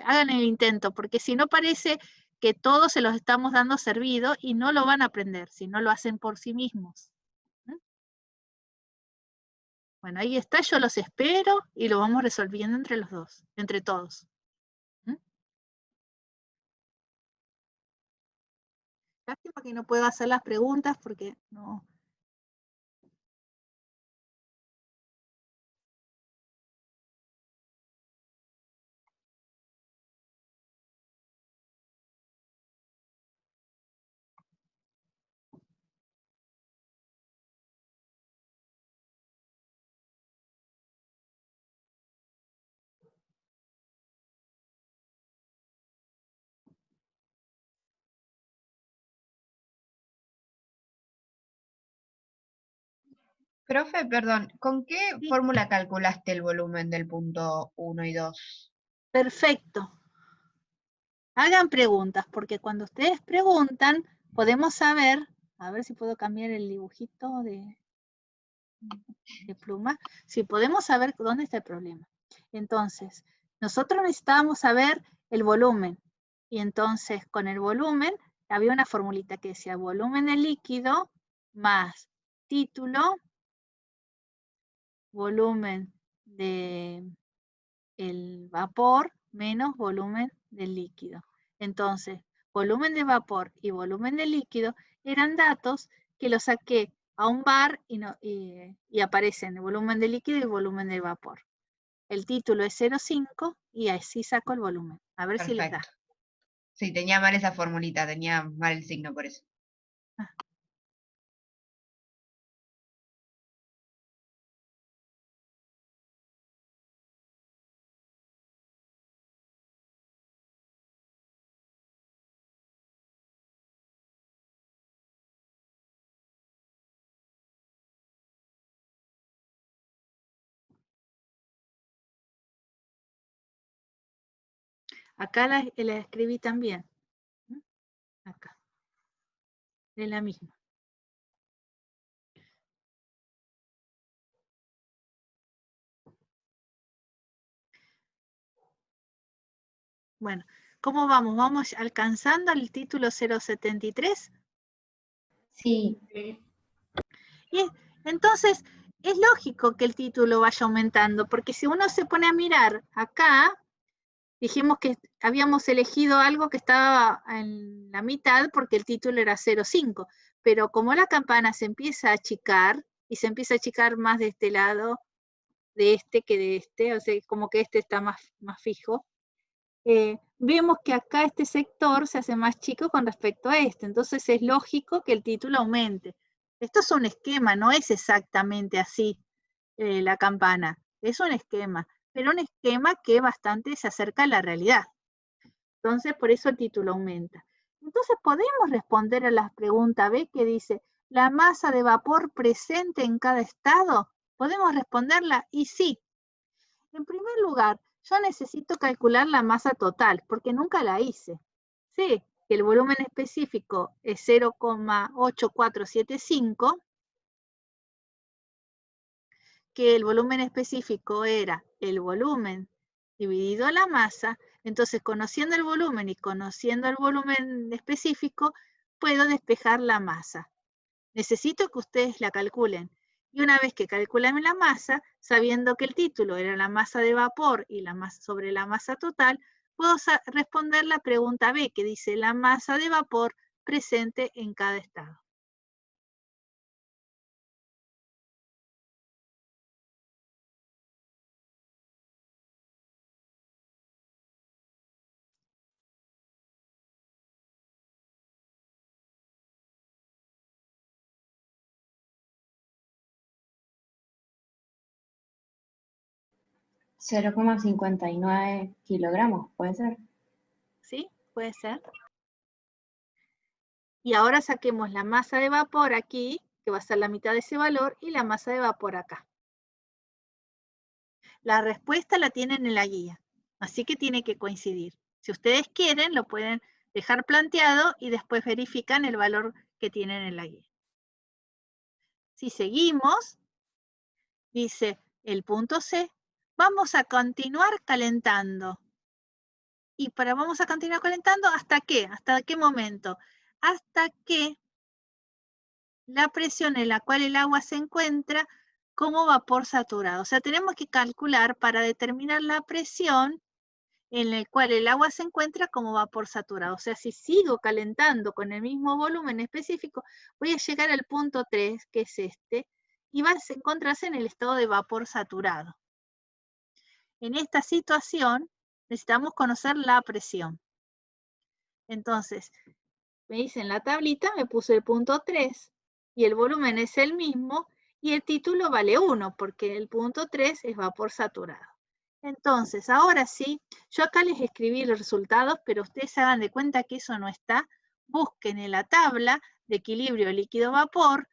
hagan el intento, porque si no parece que todos se los estamos dando servido y no lo van a aprender, si no lo hacen por sí mismos. Bueno, ahí está, yo los espero y lo vamos resolviendo entre los dos, entre todos. Lástima que no puedo hacer las preguntas porque no. Profe, perdón, ¿con qué Sí. fórmula calculaste el volumen del punto 1 y 2? Perfecto. Hagan preguntas, porque cuando ustedes preguntan, podemos saber, a ver si puedo cambiar el dibujito de pluma, si podemos saber dónde está el problema. Entonces, nosotros necesitábamos saber el volumen, y entonces con el volumen había una formulita que decía volumen del líquido más título, volumen del vapor menos volumen del líquido. Entonces, volumen de vapor y volumen de líquido eran datos que los saqué a un bar y aparecen el volumen de líquido y el volumen de vapor. El título es 0,5 y así saco el volumen. A ver si les da. Perfecto. Sí, tenía mal esa formulita, tenía mal el signo por eso. Acá la escribí también. Acá. Es la misma. Bueno, ¿cómo vamos? ¿Vamos alcanzando el título 0,73? Sí. Y entonces, es lógico que el título vaya aumentando, porque si uno se pone a mirar acá, dijimos que habíamos elegido algo que estaba en la mitad porque el título era 0,5, pero como la campana se empieza a achicar, y se empieza a achicar más de este lado, de este que de este, o sea, como que este está más fijo, vemos que acá este sector se hace más chico con respecto a este, entonces es lógico que el título aumente. Esto es un esquema, no es exactamente así la campana, es un esquema, pero un esquema que bastante se acerca a la realidad. Entonces, por eso el título aumenta. Entonces, podemos responder a la pregunta B que dice, ¿la masa de vapor presente en cada estado? ¿Podemos responderla? Y sí. En primer lugar, yo necesito calcular la masa total, porque nunca la hice. Sé que el volumen específico es 0,8475, que el volumen específico era el volumen dividido la masa, Entonces, conociendo el volumen y conociendo el volumen específico, puedo despejar la masa. Necesito que ustedes la calculen. Y una vez que calculen la masa, sabiendo que el título era la masa de vapor y la masa sobre la masa total, puedo responder la pregunta B, que dice la masa de vapor presente en cada estado. $0,59 kilogramos, ¿puede ser? ¿Sí? Puede ser. Y ahora saquemos la masa de vapor aquí, que va a ser la mitad de ese valor, y la masa de vapor acá. La respuesta la tienen en la guía, así que tiene que coincidir. Si ustedes quieren, lo pueden dejar planteado y después verifican el valor que tienen en la guía. Si seguimos, dice el punto C, vamos a continuar calentando. Y vamos a continuar calentando, ¿hasta qué? ¿Hasta qué momento? Hasta que la presión en la cual el agua se encuentra como vapor saturado. O sea, tenemos que calcular para determinar la presión en la cual el agua se encuentra como vapor saturado. O sea, si sigo calentando con el mismo volumen específico, voy a llegar al punto 3, que es este, y va a encontrarse en el estado de vapor saturado. En esta situación, necesitamos conocer la presión. Entonces, me dice en la tablita, me puse el punto 3, y el volumen es el mismo, y el título vale 1, porque el punto 3 es vapor saturado. Entonces, ahora sí, yo acá les escribí los resultados, pero ustedes se hagan de cuenta que eso no está. Busquen en la tabla de equilibrio líquido-vapor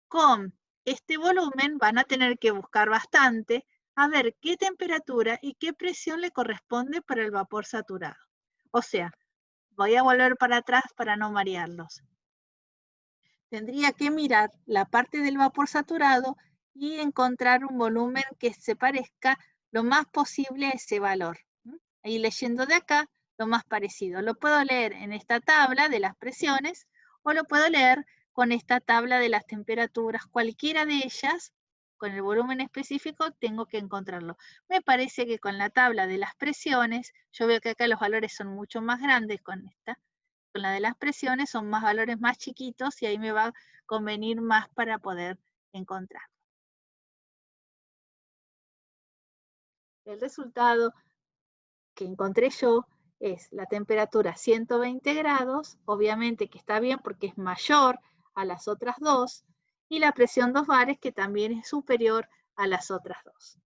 con este volumen, van a tener que buscar bastante, a ver qué temperatura y qué presión le corresponde para el vapor saturado. O sea, voy a volver para atrás para no marearlos. Tendría que mirar la parte del vapor saturado y encontrar un volumen que se parezca lo más posible a ese valor. Ahí leyendo de acá, lo más parecido. Lo puedo leer en esta tabla de las presiones o lo puedo leer con esta tabla de las temperaturas. Cualquiera de ellas, con el volumen específico, tengo que encontrarlo. Me parece que con la tabla de las presiones, yo veo que acá los valores son mucho más grandes con esta. Con la de las presiones son más valores más chiquitos y ahí me va a convenir más para poder encontrar. El resultado que encontré yo es la temperatura 120 grados, obviamente que está bien porque es mayor a las otras dos, y la presión 2 bares que también es superior a las otras dos.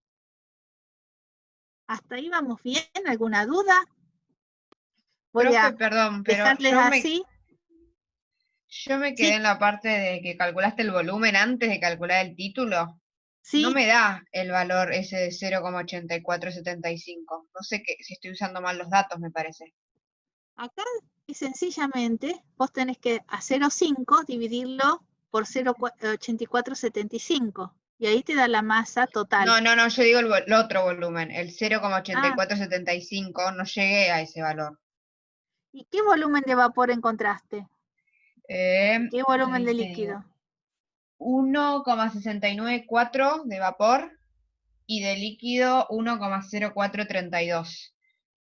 ¿Hasta ahí vamos bien? ¿Alguna duda? Voy Profe, a perdón, pero dejarles así. yo me quedé en la parte de que calculaste el volumen antes de calcular el título. ¿Sí? No me da el valor ese de 0,8475. No sé si estoy usando mal los datos, me parece. Acá sencillamente vos tenés que a 0,5 dividirlo por 0,8475 y ahí te da la masa total. No, yo digo el otro volumen, el Ah, 0,8475, no llegué a ese valor. ¿y qué volumen de vapor encontraste? ¿Qué volumen de Ahí te líquido? digo. 1,694 de vapor y de líquido 1,0432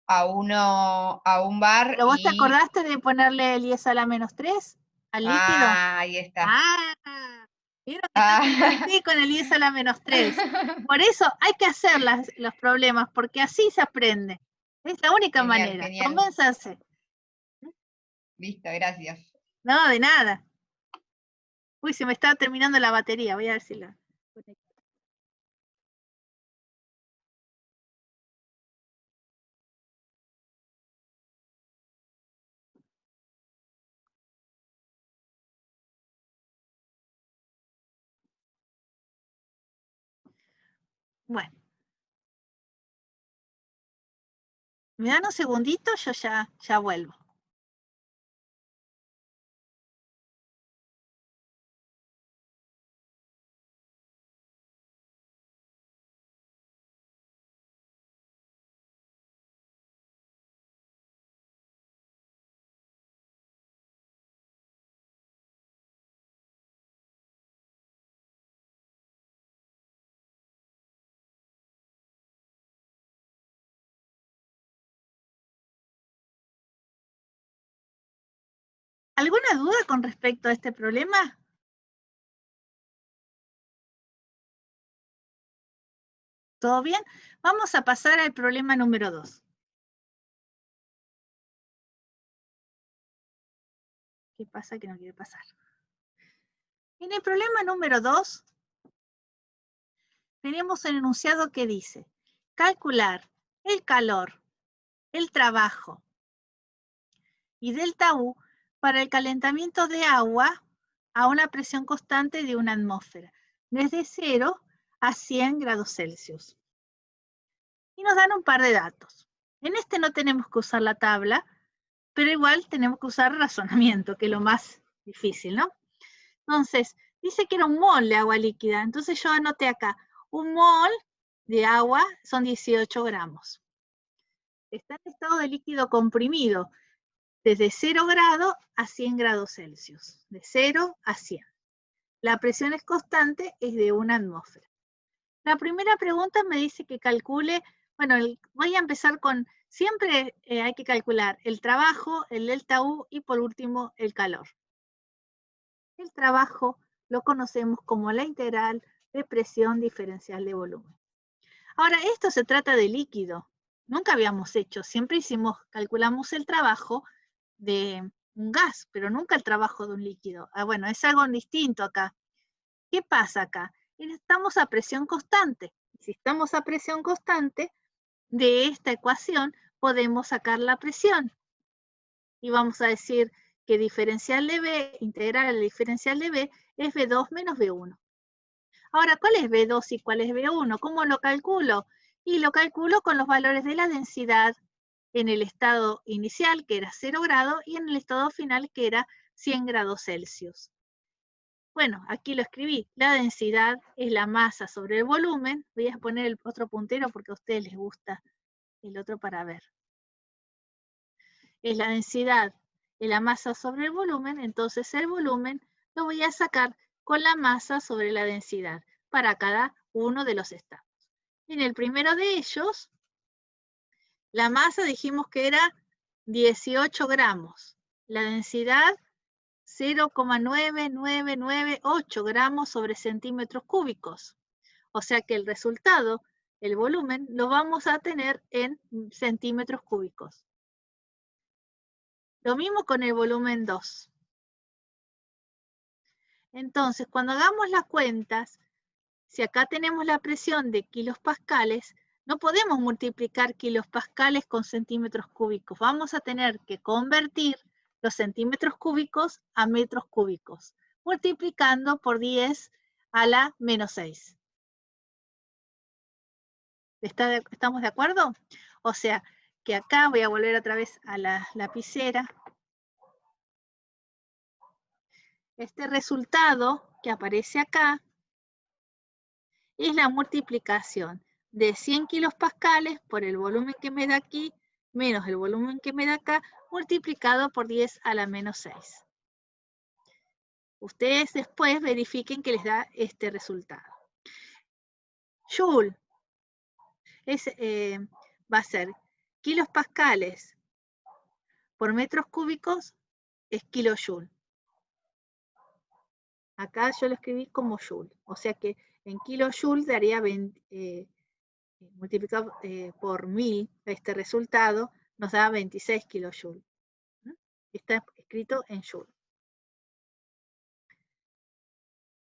a un bar. ¿Pero vos te y acordaste de ponerle el 10 a la menos 3 al líquido? ahí está. Ah, vieron que tanto insistí con el 10 a la menos 3. Por eso hay que hacer los problemas, porque así se aprende. Es la única Genial, manera. genial. Convénzanse. Listo, gracias. No, de nada. Uy, se me está terminando la batería. Voy a ver si la conecto. Bueno. ¿Me dan un segundito? Yo ya vuelvo. ¿Alguna duda con respecto a este problema? ¿Todo bien? Vamos a pasar al problema número 2. ¿Qué pasa que no quiere pasar? En el problema número 2, tenemos el enunciado que dice, calcular el calor, el trabajo y delta U para el calentamiento de agua a una presión constante de una atmósfera, desde 0 a 100 grados Celsius. Y nos dan un par de datos. En este no tenemos que usar la tabla, pero igual tenemos que usar razonamiento, que es lo más difícil, ¿no? Entonces, dice que era un mol de agua líquida, entonces yo anoté acá, un mol de agua son 18 gramos. Está en estado de líquido comprimido, desde 0 grados a 100 grados Celsius, de 0 a 100. La presión es constante, es de una atmósfera. La primera pregunta me dice que calcule, bueno, voy a empezar con, siempre hay que calcular el trabajo, el delta U y por último el calor. El trabajo lo conocemos como la integral de presión diferencial de volumen. Ahora, esto se trata de líquido. Nunca habíamos hecho, siempre calculamos el trabajo de un gas, pero nunca el trabajo de un líquido. Bueno, es algo distinto acá. ¿Qué pasa acá? Estamos a presión constante. Si estamos a presión constante, de esta ecuación podemos sacar la presión. Y vamos a decir que diferencial de B, integral al diferencial de B, es B2 menos B1. Ahora, ¿cuál es B2 y cuál es B1? ¿Cómo lo calculo? Y lo calculo con los valores de la densidad en el estado inicial, que era 0 grados, y en el estado final, que era 100 grados Celsius. Bueno, aquí lo escribí. La densidad es la masa sobre el volumen. Voy a poner el otro puntero porque a ustedes les gusta el otro para ver. Es la densidad de la masa sobre el volumen, entonces el volumen lo voy a sacar con la masa sobre la densidad para cada uno de los estados. En el primero de ellos, la masa dijimos que era 18 gramos. La densidad 0,9998 gramos sobre centímetros cúbicos. O sea que el resultado, el volumen, lo vamos a tener en centímetros cúbicos. Lo mismo con el volumen 2. Entonces, cuando hagamos las cuentas, si acá tenemos la presión de kilopascales, no podemos multiplicar kilopascales con centímetros cúbicos. Vamos a tener que convertir los centímetros cúbicos a metros cúbicos, multiplicando por 10 a la menos 6. ¿Estamos de acuerdo? O sea, que acá voy a volver otra vez a la lapicera. Este resultado que aparece acá es la multiplicación de 100 kilopascales por el volumen que me da aquí, menos el volumen que me da acá, multiplicado por 10 a la menos 6. Ustedes después verifiquen que les da este resultado. Joule va a ser kilopascales por metros cúbicos es kilojoule. Acá yo lo escribí como joule, o sea que en kilojoule daría 20, multiplicado por 1000, este resultado nos da 26 kilojoules. Está escrito en joule.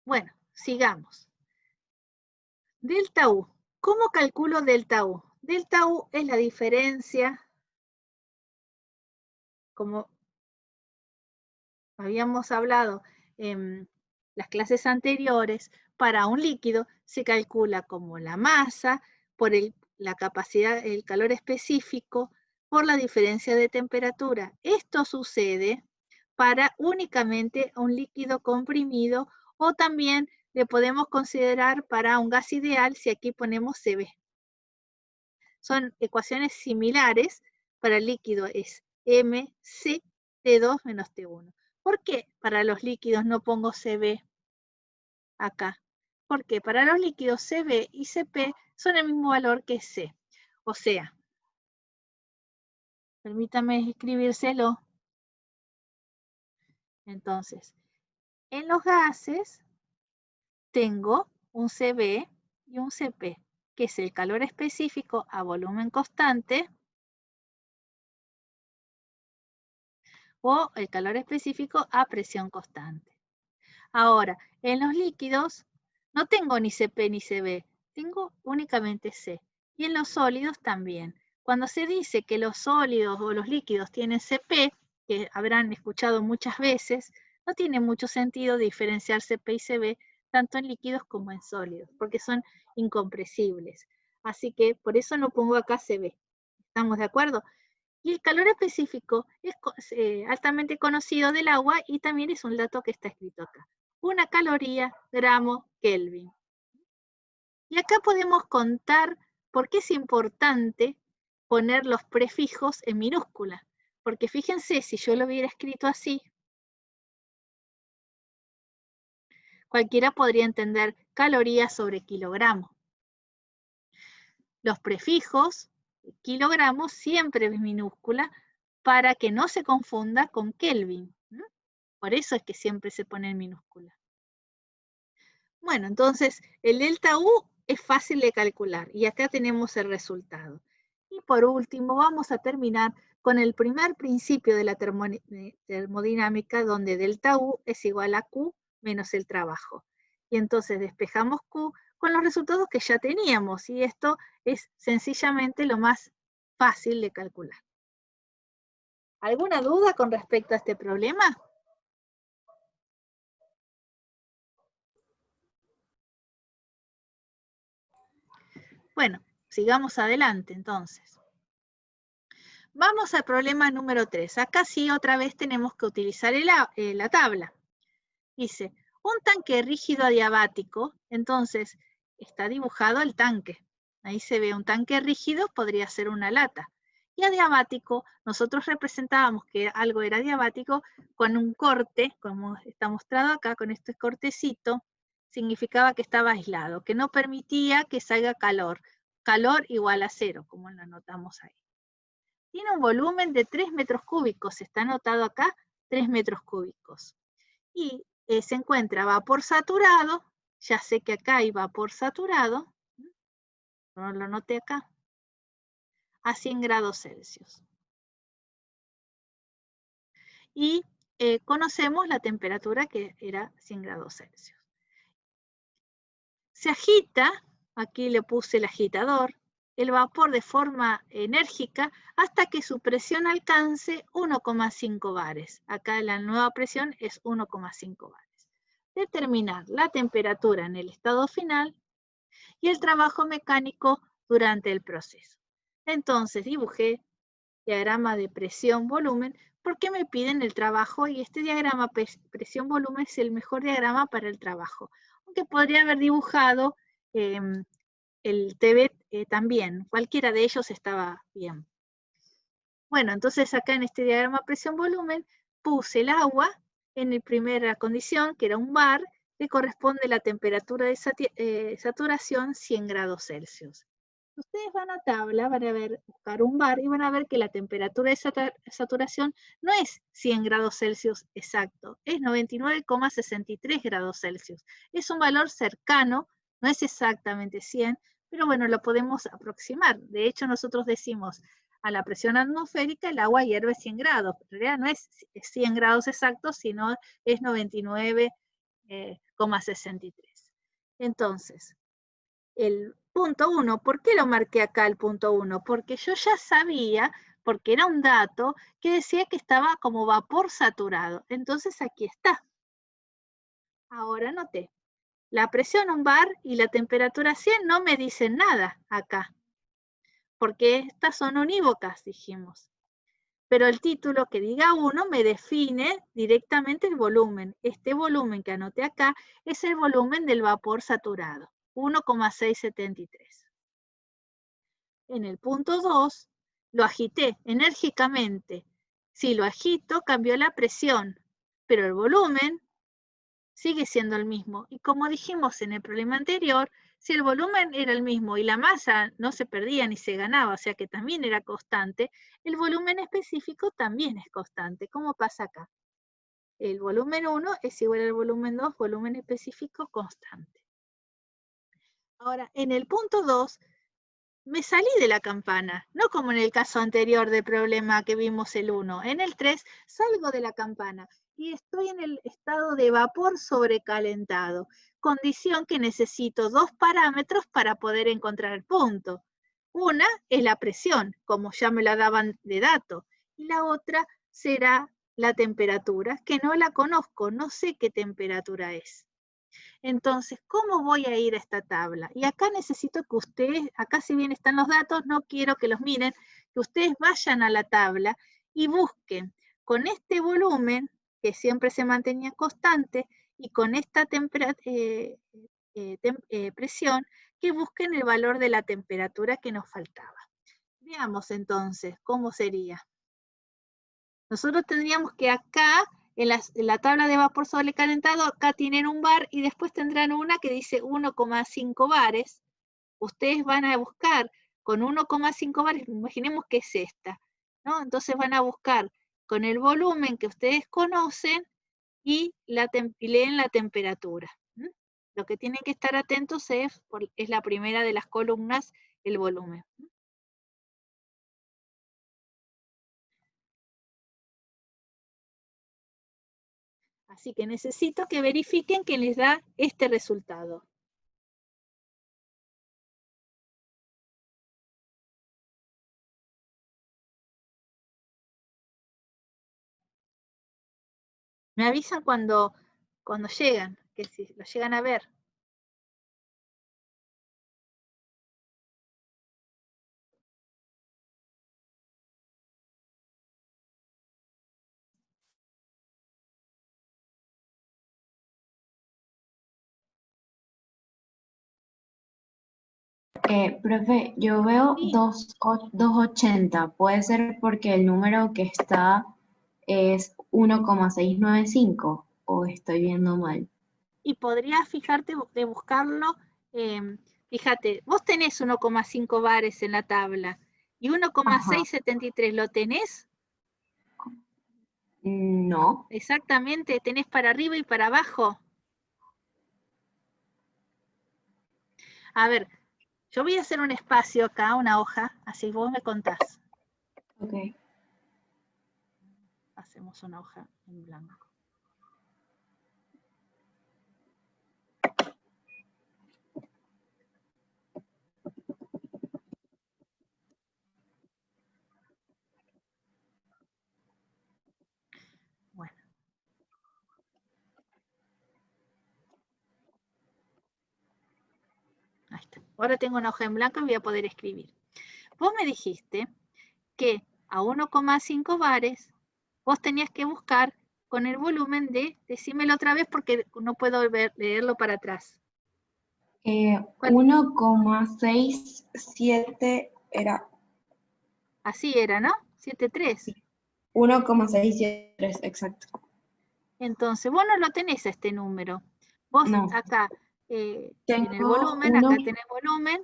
Bueno, sigamos. Delta U. ¿Cómo calculo delta U? Delta U es la diferencia, como habíamos hablado en las clases anteriores, para un líquido se calcula como la masa por la capacidad, el calor específico, por la diferencia de temperatura. Esto sucede para únicamente un líquido comprimido o también le podemos considerar para un gas ideal si aquí ponemos CB. Son ecuaciones similares. Para el líquido es MC T2 menos T1. ¿Por qué para los líquidos no pongo CB acá? Porque para los líquidos CB y CP son el mismo valor que C. O sea, permítame escribírselo. Entonces, en los gases tengo un CB y un CP, que es el calor específico a volumen constante o el calor específico a presión constante. Ahora, en los líquidos no tengo ni CP ni CB, tengo únicamente C. Y en los sólidos también. Cuando se dice que los sólidos o los líquidos tienen CP, que habrán escuchado muchas veces, no tiene mucho sentido diferenciar CP y CB tanto en líquidos como en sólidos, porque son incompresibles. Así que por eso no pongo acá CB. ¿Estamos de acuerdo? Y el calor específico es altamente conocido del agua y también es un dato que está escrito acá. 1 caloría, gramo, Kelvin. Y acá podemos contar por qué es importante poner los prefijos en minúscula. Porque fíjense, si yo lo hubiera escrito así, cualquiera podría entender calorías sobre kilogramo. Los prefijos, kilogramos, siempre en minúscula, para que no se confunda con Kelvin. Por eso es que siempre se pone en minúscula. Bueno, entonces el delta U es fácil de calcular y acá tenemos el resultado. Y por último vamos a terminar con el primer principio de la termodinámica, donde delta U es igual a Q menos el trabajo. Y entonces despejamos Q con los resultados que ya teníamos, y esto es sencillamente lo más fácil de calcular. ¿Alguna duda con respecto a este problema? Bueno, sigamos adelante entonces. Vamos al problema número 3. Acá sí otra vez tenemos que utilizar la tabla. Dice, un tanque rígido adiabático, entonces está dibujado el tanque. Ahí se ve un tanque rígido, podría ser una lata. Y adiabático, nosotros representábamos que algo era adiabático con un corte, como está mostrado acá, con este cortecito, significaba que estaba aislado, que no permitía que salga calor. Calor igual a 0, como lo anotamos ahí. Tiene un volumen de 3 metros cúbicos, está anotado acá, 3 metros cúbicos. Y se encuentra vapor saturado, ya sé que acá hay vapor saturado, no lo anoté acá, a 100 grados Celsius. Y conocemos la temperatura que era 100 grados Celsius. Se agita, aquí le puse el agitador, el vapor de forma enérgica hasta que su presión alcance 1,5 bares. Acá la nueva presión es 1,5 bares. Determinar la temperatura en el estado final y el trabajo mecánico durante el proceso. Entonces dibujé diagrama de presión-volumen porque me piden el trabajo y este diagrama presión-volumen es el mejor diagrama para el trabajo. Aunque podría haber dibujado el TB también, cualquiera de ellos estaba bien. Bueno, entonces acá en este diagrama presión-volumen puse el agua en la primera condición, que era un bar, que corresponde a la temperatura de saturación 100 grados Celsius. Ustedes van a tabla, van a buscar un bar y van a ver que la temperatura de saturación no es 100 grados Celsius exacto, es 99,63 grados Celsius. Es un valor cercano, no es exactamente 100, pero bueno, lo podemos aproximar. De hecho, nosotros decimos a la presión atmosférica el agua hierve 100 grados. En realidad no es 100 grados exactos, sino es 99,63. Entonces, el punto 1, ¿por qué lo marqué acá el punto 1? Porque yo ya sabía, porque era un dato, que decía que estaba como vapor saturado. Entonces aquí está. Ahora noté. La presión un bar y la temperatura 100 no me dicen nada acá. Porque estas son unívocas, dijimos. Pero el título que diga 1 me define directamente el volumen. Este volumen que anoté acá es el volumen del vapor saturado, 1,673. En el punto 2 lo agité enérgicamente. Si lo agito, cambió la presión, pero el volumen sigue siendo el mismo. Y como dijimos en el problema anterior, si el volumen era el mismo y la masa no se perdía ni se ganaba, o sea que también era constante, el volumen específico también es constante, como pasa acá. el volumen 1 es igual al volumen 2, volumen específico constante. Ahora, en el punto 2, me salí de la campana, no como en el caso anterior del problema que vimos el 1. En el 3, salgo de la campana y estoy en el estado de vapor sobrecalentado, condición que necesito 2 parámetros para poder encontrar el punto. Una es la presión, como ya me la daban de dato, y la otra será la temperatura, que no la conozco, no sé qué temperatura es. Entonces, ¿cómo voy a ir a esta tabla? Y acá necesito que ustedes, acá si bien están los datos, no quiero que los miren, que ustedes vayan a la tabla y busquen con este volumen, que siempre se mantenía constante, y con esta presión, que busquen el valor de la temperatura que nos faltaba. Veamos entonces cómo sería. Nosotros tendríamos que acá, en la tabla de vapor sobrecalentado, acá tienen un bar y después tendrán una que dice 1,5 bares. Ustedes van a buscar con 1,5 bares, imaginemos que es esta, ¿no? Entonces van a buscar con el volumen que ustedes conocen y leen la temperatura. Lo que tienen que estar atentos es la primera de las columnas, el volumen. Así que necesito que verifiquen que les da este resultado. Me avisan cuando llegan, que si lo llegan a ver. Profe, yo veo Sí. 280. ¿Puede ser porque el número que está es 1,695 o estoy viendo mal? Y podrías fijarte de buscarlo. Fíjate, vos tenés 1,5 bares en la tabla y Ajá. 1,673, ¿lo tenés? No. Exactamente, tenés para arriba y para abajo. A ver, yo voy a hacer un espacio acá, una hoja, así vos me contás. Ok. Hacemos una hoja en blanco. Bueno. Ahí está. Ahora tengo una hoja en blanco y voy a poder escribir. Vos me dijiste que a 1,5 bares vos tenías que buscar con el volumen de, decímelo otra vez porque no puedo leerlo para atrás. 1,67 era. Así era, ¿no? 7,3. 1,673, exacto. Entonces, vos no lo tenés a este número. Vos No. acá, en el Tengo volumen, acá tenés volumen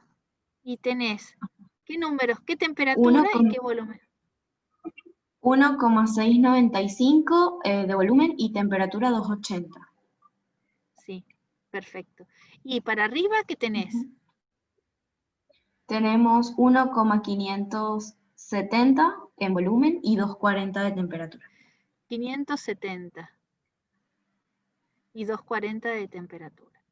y tenés, ¿qué números? ¿Qué temperatura y qué volumen? 1,695 de volumen y temperatura 280. Sí, perfecto. ¿Y para arriba qué tenés? Tenemos 1,570 en volumen y 240 de temperatura. 570 y 240 de temperatura.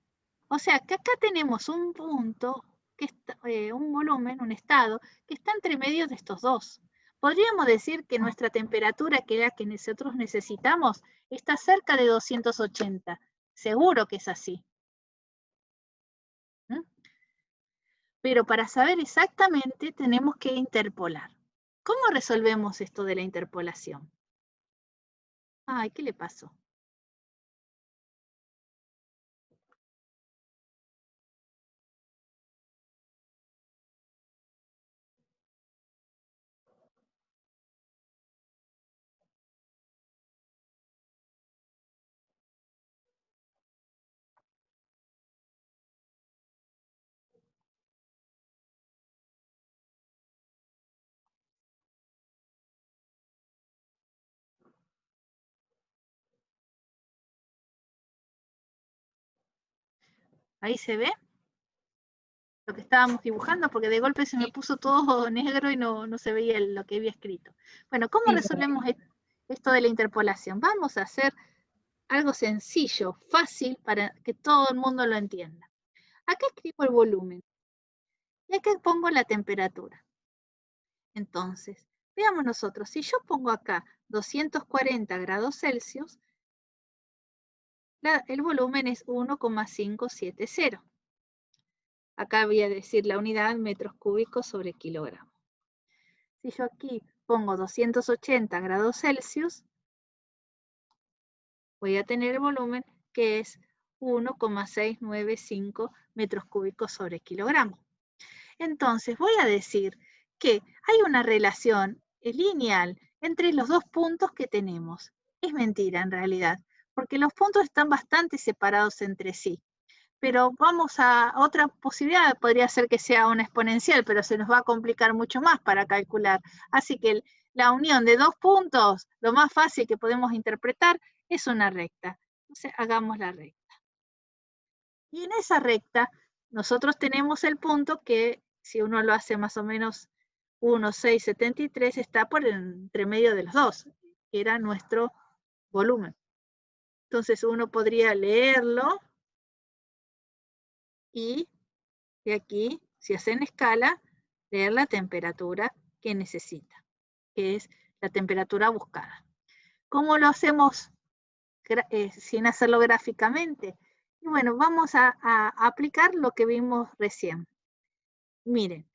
O sea que acá tenemos un punto, que está, un volumen, un estado, que está entre medio de estos dos. Podríamos decir que nuestra temperatura, que es la que nosotros necesitamos, está cerca de 280. Seguro que es así. ¿Mm? Pero para saber exactamente tenemos que interpolar. ¿Cómo resolvemos esto de la interpolación? Ay, ¿qué le pasó? Ahí se ve lo que estábamos dibujando, porque de golpe se me puso todo negro y no se veía lo que había escrito. Bueno, ¿cómo resolvemos esto de la interpolación? Vamos a hacer algo sencillo, fácil, para que todo el mundo lo entienda. Acá escribo el volumen y acá pongo la temperatura. Entonces, veamos nosotros, si yo pongo acá 240 grados Celsius, el volumen es 1,570. Acá voy a decir la unidad metros cúbicos sobre kilogramo. Si yo aquí pongo 280 grados Celsius, voy a tener el volumen que es 1,695 metros cúbicos sobre kilogramo. Entonces voy a decir que hay una relación lineal entre los dos puntos que tenemos. Es mentira en realidad, porque los puntos están bastante separados entre sí. Pero vamos a otra posibilidad, podría ser que sea una exponencial, pero se nos va a complicar mucho más para calcular. Así que la unión de dos puntos, lo más fácil que podemos interpretar, es una recta. Entonces hagamos la recta. Y en esa recta, nosotros tenemos el punto que, si uno lo hace más o menos 1,673, está por entre medio de los dos, que era nuestro volumen. Entonces uno podría leerlo y de aquí, si hacen escala, leer la temperatura que necesita, que es la temperatura buscada. ¿Cómo lo hacemos sin hacerlo gráficamente? Y bueno, vamos a aplicar lo que vimos recién. Miren,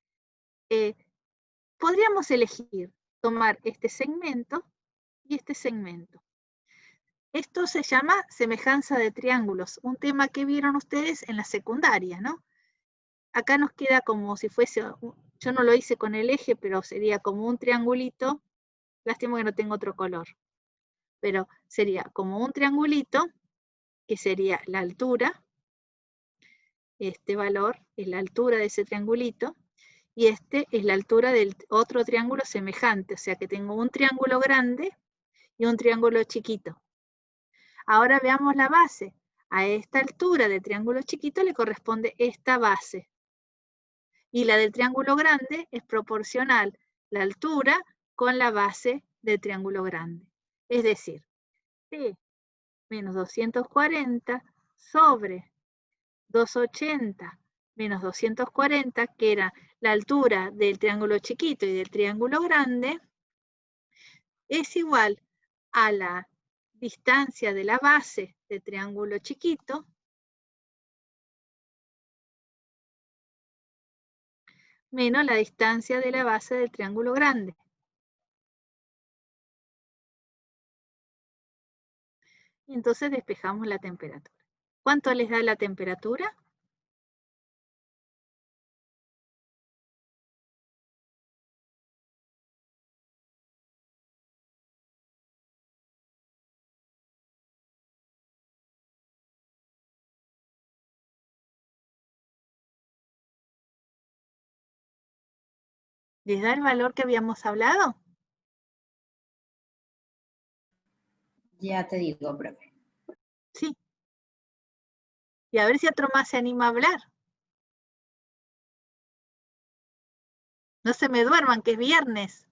podríamos elegir tomar este segmento y este segmento. Esto se llama semejanza de triángulos, un tema que vieron ustedes en la secundaria, ¿no? Acá nos queda como si fuese, yo no lo hice con el eje, pero sería como un triangulito. Lástima que no tengo otro color. Pero sería como un triangulito, que sería la altura. Este valor es la altura de ese triangulito. Y este es la altura del otro triángulo semejante. O sea que tengo un triángulo grande y un triángulo chiquito. Ahora veamos la base. A esta altura del triángulo chiquito le corresponde esta base. Y la del triángulo grande es proporcional la altura con la base del triángulo grande. Es decir, P menos 240 sobre 280 menos 240, que era la altura del triángulo chiquito y del triángulo grande, es igual a la distancia de la base del triángulo chiquito menos la distancia de la base del triángulo grande. Y entonces despejamos la temperatura. ¿Cuánto les da la temperatura? ¿Les da el valor que habíamos hablado? Ya te digo, profe. Sí. Y a ver si otro más se anima a hablar. No se me duerman, que es viernes.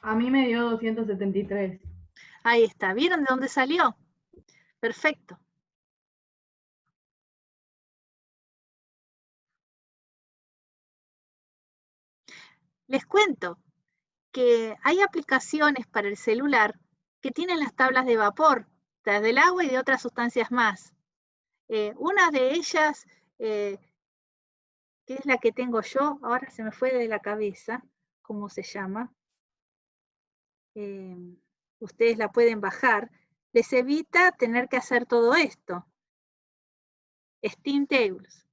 A mí me dio 273. Ahí está. ¿Vieron de dónde salió? Perfecto. Les cuento que hay aplicaciones para el celular que tienen las tablas de vapor, las del agua y de otras sustancias más. Una de ellas, que es la que tengo yo, ahora se me fue de la cabeza, ¿cómo se llama? Ustedes la pueden bajar, les evita tener que hacer todo esto. Steam Tables.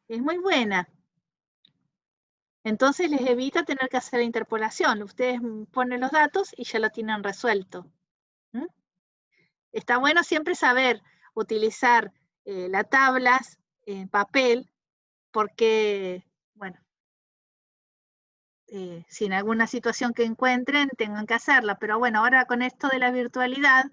Es muy buena. Entonces les evita tener que hacer la interpolación. Ustedes ponen los datos y ya lo tienen resuelto. ¿Mm? Está bueno siempre saber utilizar las tablas en papel porque, bueno, si en alguna situación que encuentren tengan que hacerla, pero bueno, ahora con esto de la virtualidad,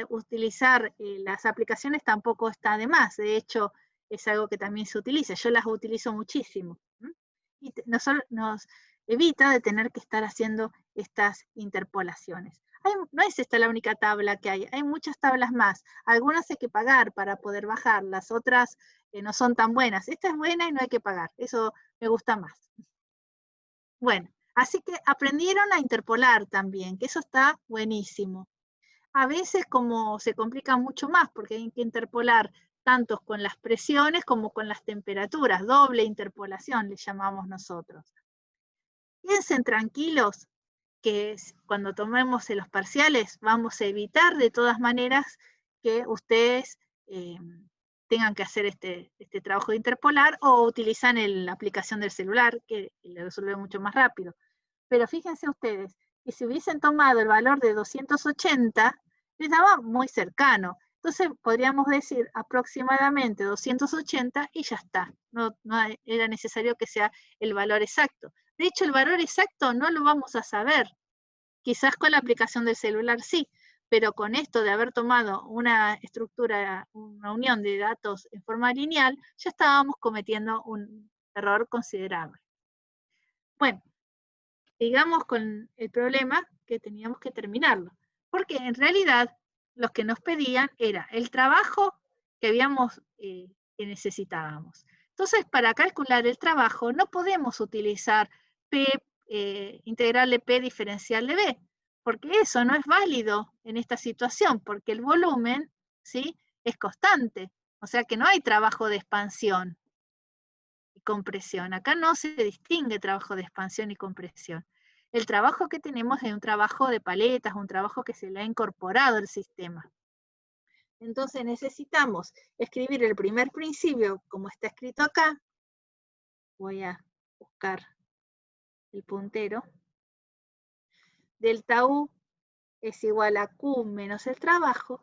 utilizar las aplicaciones tampoco está de más, de hecho es algo que también se utiliza, yo las utilizo muchísimo, y nos evita de tener que estar haciendo estas interpolaciones. No es esta la única tabla que hay muchas tablas más, algunas hay que pagar para poder bajarlas, otras no son tan buenas, esta es buena y no hay que pagar, eso me gusta más. Bueno, así que aprendieron a interpolar también, que eso está buenísimo. A veces como se complica mucho más, porque hay que interpolar tanto con las presiones como con las temperaturas, doble interpolación le llamamos nosotros. Piensen tranquilos que cuando tomemos los parciales vamos a evitar de todas maneras que ustedes tengan que hacer este trabajo de interpolar o utilizan la aplicación del celular que le resuelve mucho más rápido. Pero fíjense ustedes que si hubiesen tomado el valor de 280, les daba muy cercano. Entonces podríamos decir aproximadamente 280 y ya está. No era necesario que sea el valor exacto. De hecho, el valor exacto no lo vamos a saber. Quizás con la aplicación del celular sí, pero con esto de haber tomado una estructura, una unión de datos en forma lineal, ya estábamos cometiendo un error considerable. Bueno, sigamos con el problema que teníamos que terminarlo, porque en realidad lo que nos pedían era el trabajo que que necesitábamos. Entonces, para calcular el trabajo no podemos utilizar P integral de P diferencial de B, porque eso no es válido en esta situación, porque el volumen, ¿sí?, es constante, o sea que no hay trabajo de expansión y compresión. Acá no se distingue trabajo de expansión y compresión. El trabajo que tenemos es un trabajo de paletas, un trabajo que se le ha incorporado al sistema. Entonces necesitamos escribir el primer principio como está escrito acá. Voy a buscar el puntero. Delta U es igual a Q menos el trabajo.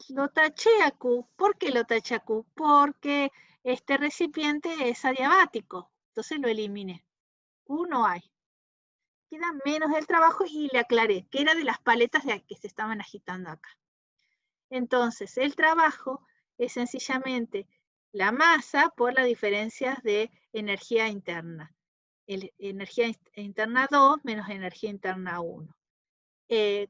Lo taché a Q. ¿Por qué lo taché a Q? Porque este recipiente es adiabático. Entonces lo eliminé. Q no hay. Queda menos el trabajo y le aclaré que era de las paletas que se estaban agitando acá. Entonces, el trabajo es sencillamente la masa por las diferencias de energía interna. Energía interna 2 menos energía interna 1.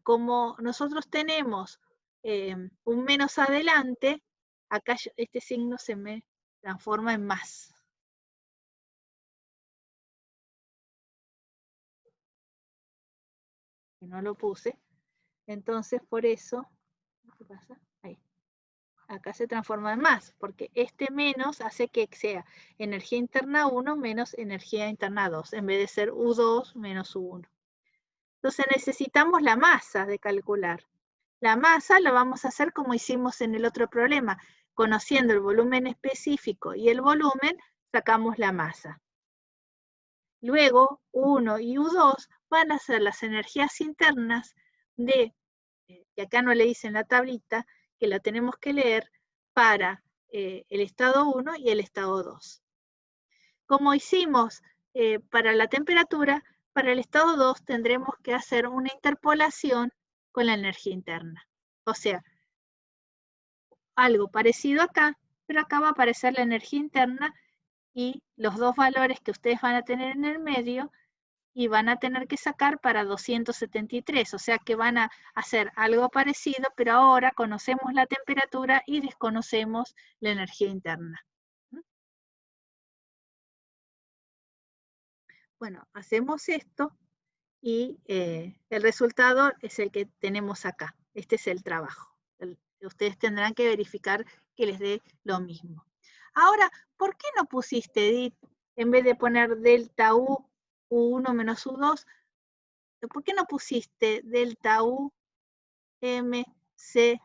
Como nosotros tenemos un menos adelante, acá este signo se me transforma en más. Que no lo puse. Entonces, por eso, ¿qué pasa? Ahí. Acá se transforma en más, porque este menos hace que sea energía interna 1 menos energía interna 2, en vez de ser U2 menos U1. Entonces necesitamos la masa de calcular. La masa la vamos a hacer como hicimos en el otro problema. Conociendo el volumen específico y el volumen, sacamos la masa. Luego, U1 y U2 van a ser las energías internas de, que acá no le hice en la tablita, que la tenemos que leer para el estado 1 y el estado 2. Como hicimos para la temperatura, para el estado 2 tendremos que hacer una interpolación con la energía interna. O sea, algo parecido acá, pero acá va a aparecer la energía interna y los dos valores que ustedes van a tener en el medio y van a tener que sacar para 273, o sea que van a hacer algo parecido, pero ahora conocemos la temperatura y desconocemos la energía interna. Bueno, hacemos esto y el resultado es el que tenemos acá. Este es el trabajo. Ustedes tendrán que verificar que les dé lo mismo. Ahora, ¿por qué no pusiste, Edith, en vez de poner delta U, U1 menos U2, ¿por qué no pusiste delta U, M, C,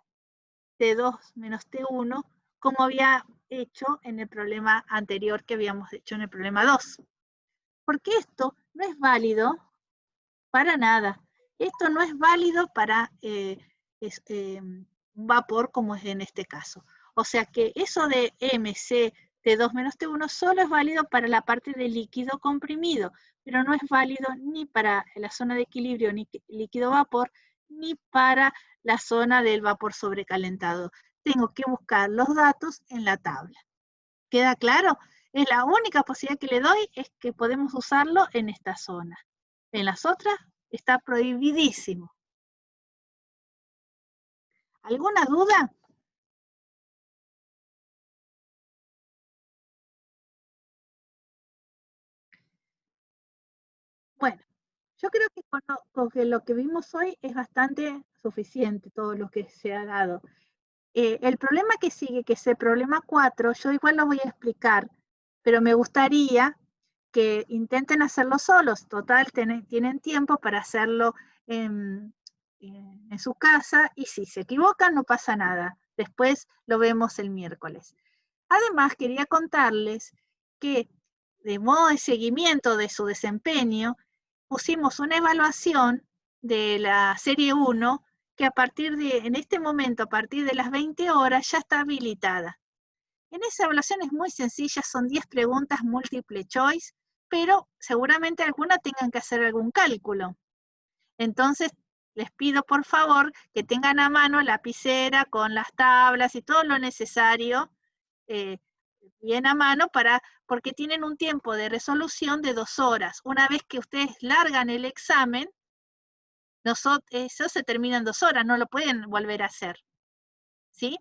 T2 menos T1, como había hecho en el problema anterior que habíamos hecho en el problema 2? Porque esto no es válido para nada. Esto no es válido para un vapor como es en este caso. O sea que eso de MC, T2 menos T1 solo es válido para la parte de líquido comprimido, pero no es válido ni para la zona de equilibrio ni líquido-vapor, ni para la zona del vapor sobrecalentado. Tengo que buscar los datos en la tabla. ¿Queda claro? Es la única posibilidad que le doy, es que podemos usarlo en esta zona. En las otras está prohibidísimo. ¿Alguna duda? Bueno, yo creo que con lo que vimos hoy es bastante suficiente todo lo que se ha dado. El problema que sigue, que es el problema 4, yo igual lo voy a explicar, pero me gustaría que intenten hacerlo solos. Total, tienen tiempo para hacerlo en su casa, y si se equivocan no pasa nada. Después lo vemos el miércoles. Además, quería contarles que de modo de seguimiento de su desempeño, pusimos una evaluación de la serie 1 que en este momento, a partir de las 20 horas, ya está habilitada. En esa evaluación es muy sencilla, son 10 preguntas múltiple choice, pero seguramente algunas tengan que hacer algún cálculo. Entonces, les pido por favor que tengan a mano lapicera con las tablas y todo lo necesario, bien a mano, porque tienen un tiempo de resolución de 2 horas. Una vez que ustedes largan el examen, eso se termina en 2 horas, no lo pueden volver a hacer. ¿Sí?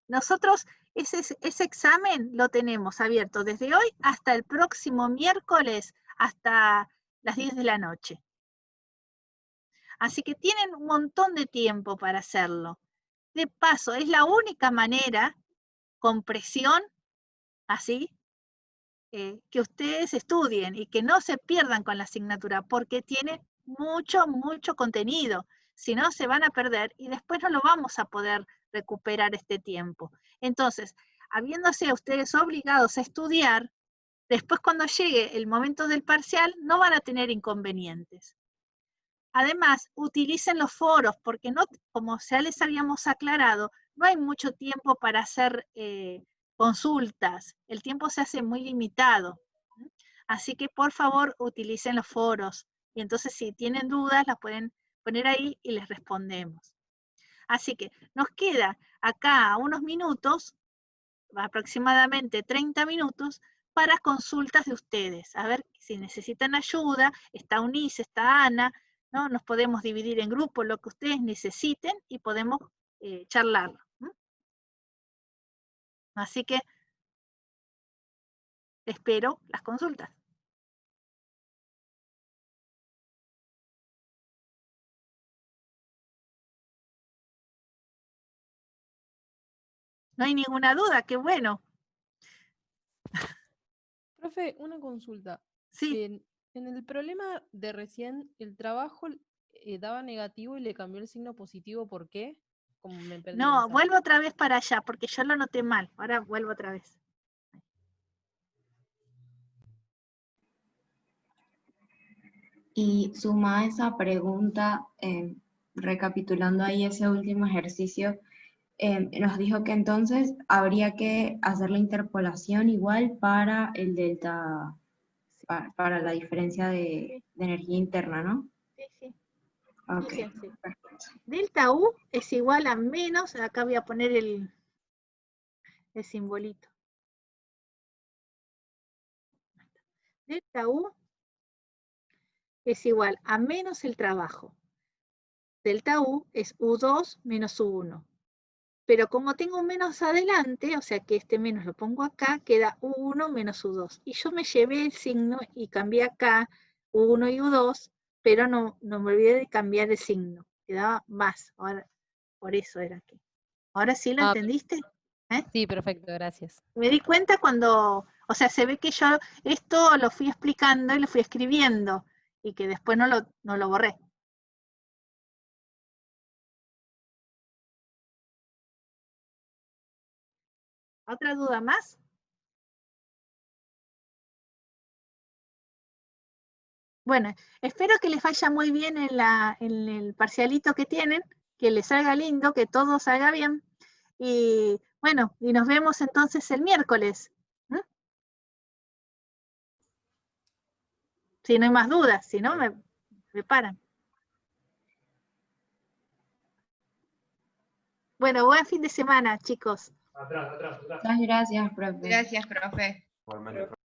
Nosotros ese examen lo tenemos abierto desde hoy hasta el próximo miércoles, hasta las 10 de la noche. Así que tienen un montón de tiempo para hacerlo. De paso, es la única manera, con presión, así, que ustedes estudien y que no se pierdan con la asignatura, porque tiene mucho, mucho contenido. Si no, se van a perder y después no lo vamos a poder recuperar este tiempo. Entonces, habiéndose ustedes obligados a estudiar, después cuando llegue el momento del parcial, no van a tener inconvenientes. Además, utilicen los foros, porque no, como ya les habíamos aclarado, no hay mucho tiempo para hacer consultas. El tiempo se hace muy limitado. Así que, por favor, utilicen los foros. Y entonces, si tienen dudas, las pueden poner ahí y les respondemos. Así que nos queda acá unos minutos, aproximadamente 30 minutos, para consultas de ustedes. A ver si necesitan ayuda. Está Eunice, está Ana, ¿no? Nos podemos dividir en grupos, lo que ustedes necesiten, y podemos charlarlo. Así que espero las consultas. No hay ninguna duda, qué bueno. Profe, una consulta. Sí. En el problema de recién, el trabajo daba negativo y le cambió el signo positivo, ¿por qué? Como me perdí en No, esa. vuelvo otra vez para allá, porque yo lo noté mal. Ahora vuelvo otra vez. Y suma esa pregunta, recapitulando ahí ese último ejercicio, nos dijo que entonces habría que hacer la interpolación igual para el delta, para la diferencia de energía interna, ¿no? Sí, sí. Ok. Fíjense. Delta U es igual a menos, acá voy a poner el simbolito. Delta U es igual a menos el trabajo. Delta U es U2 menos U1. Pero como tengo un menos adelante, o sea que este menos lo pongo acá, queda U1 menos U2. Y yo me llevé el signo y cambié acá U1 y U2, pero no me olvidé de cambiar el signo. Quedaba más. Ahora, por eso era aquí. ¿Ahora sí lo entendiste? Sí, perfecto, gracias. Me di cuenta cuando, o sea, se ve que yo esto lo fui explicando y lo fui escribiendo, y que después no lo borré. ¿Otra duda más? Bueno, espero que les vaya muy bien en el parcialito que tienen, que les salga lindo, que todo salga bien. Y Bueno, y nos vemos entonces el miércoles. ¿Mm? Si no hay más dudas, si no, me paran. Bueno, buen fin de semana, chicos. Muchas gracias, profe. Gracias, profe. Igualmente,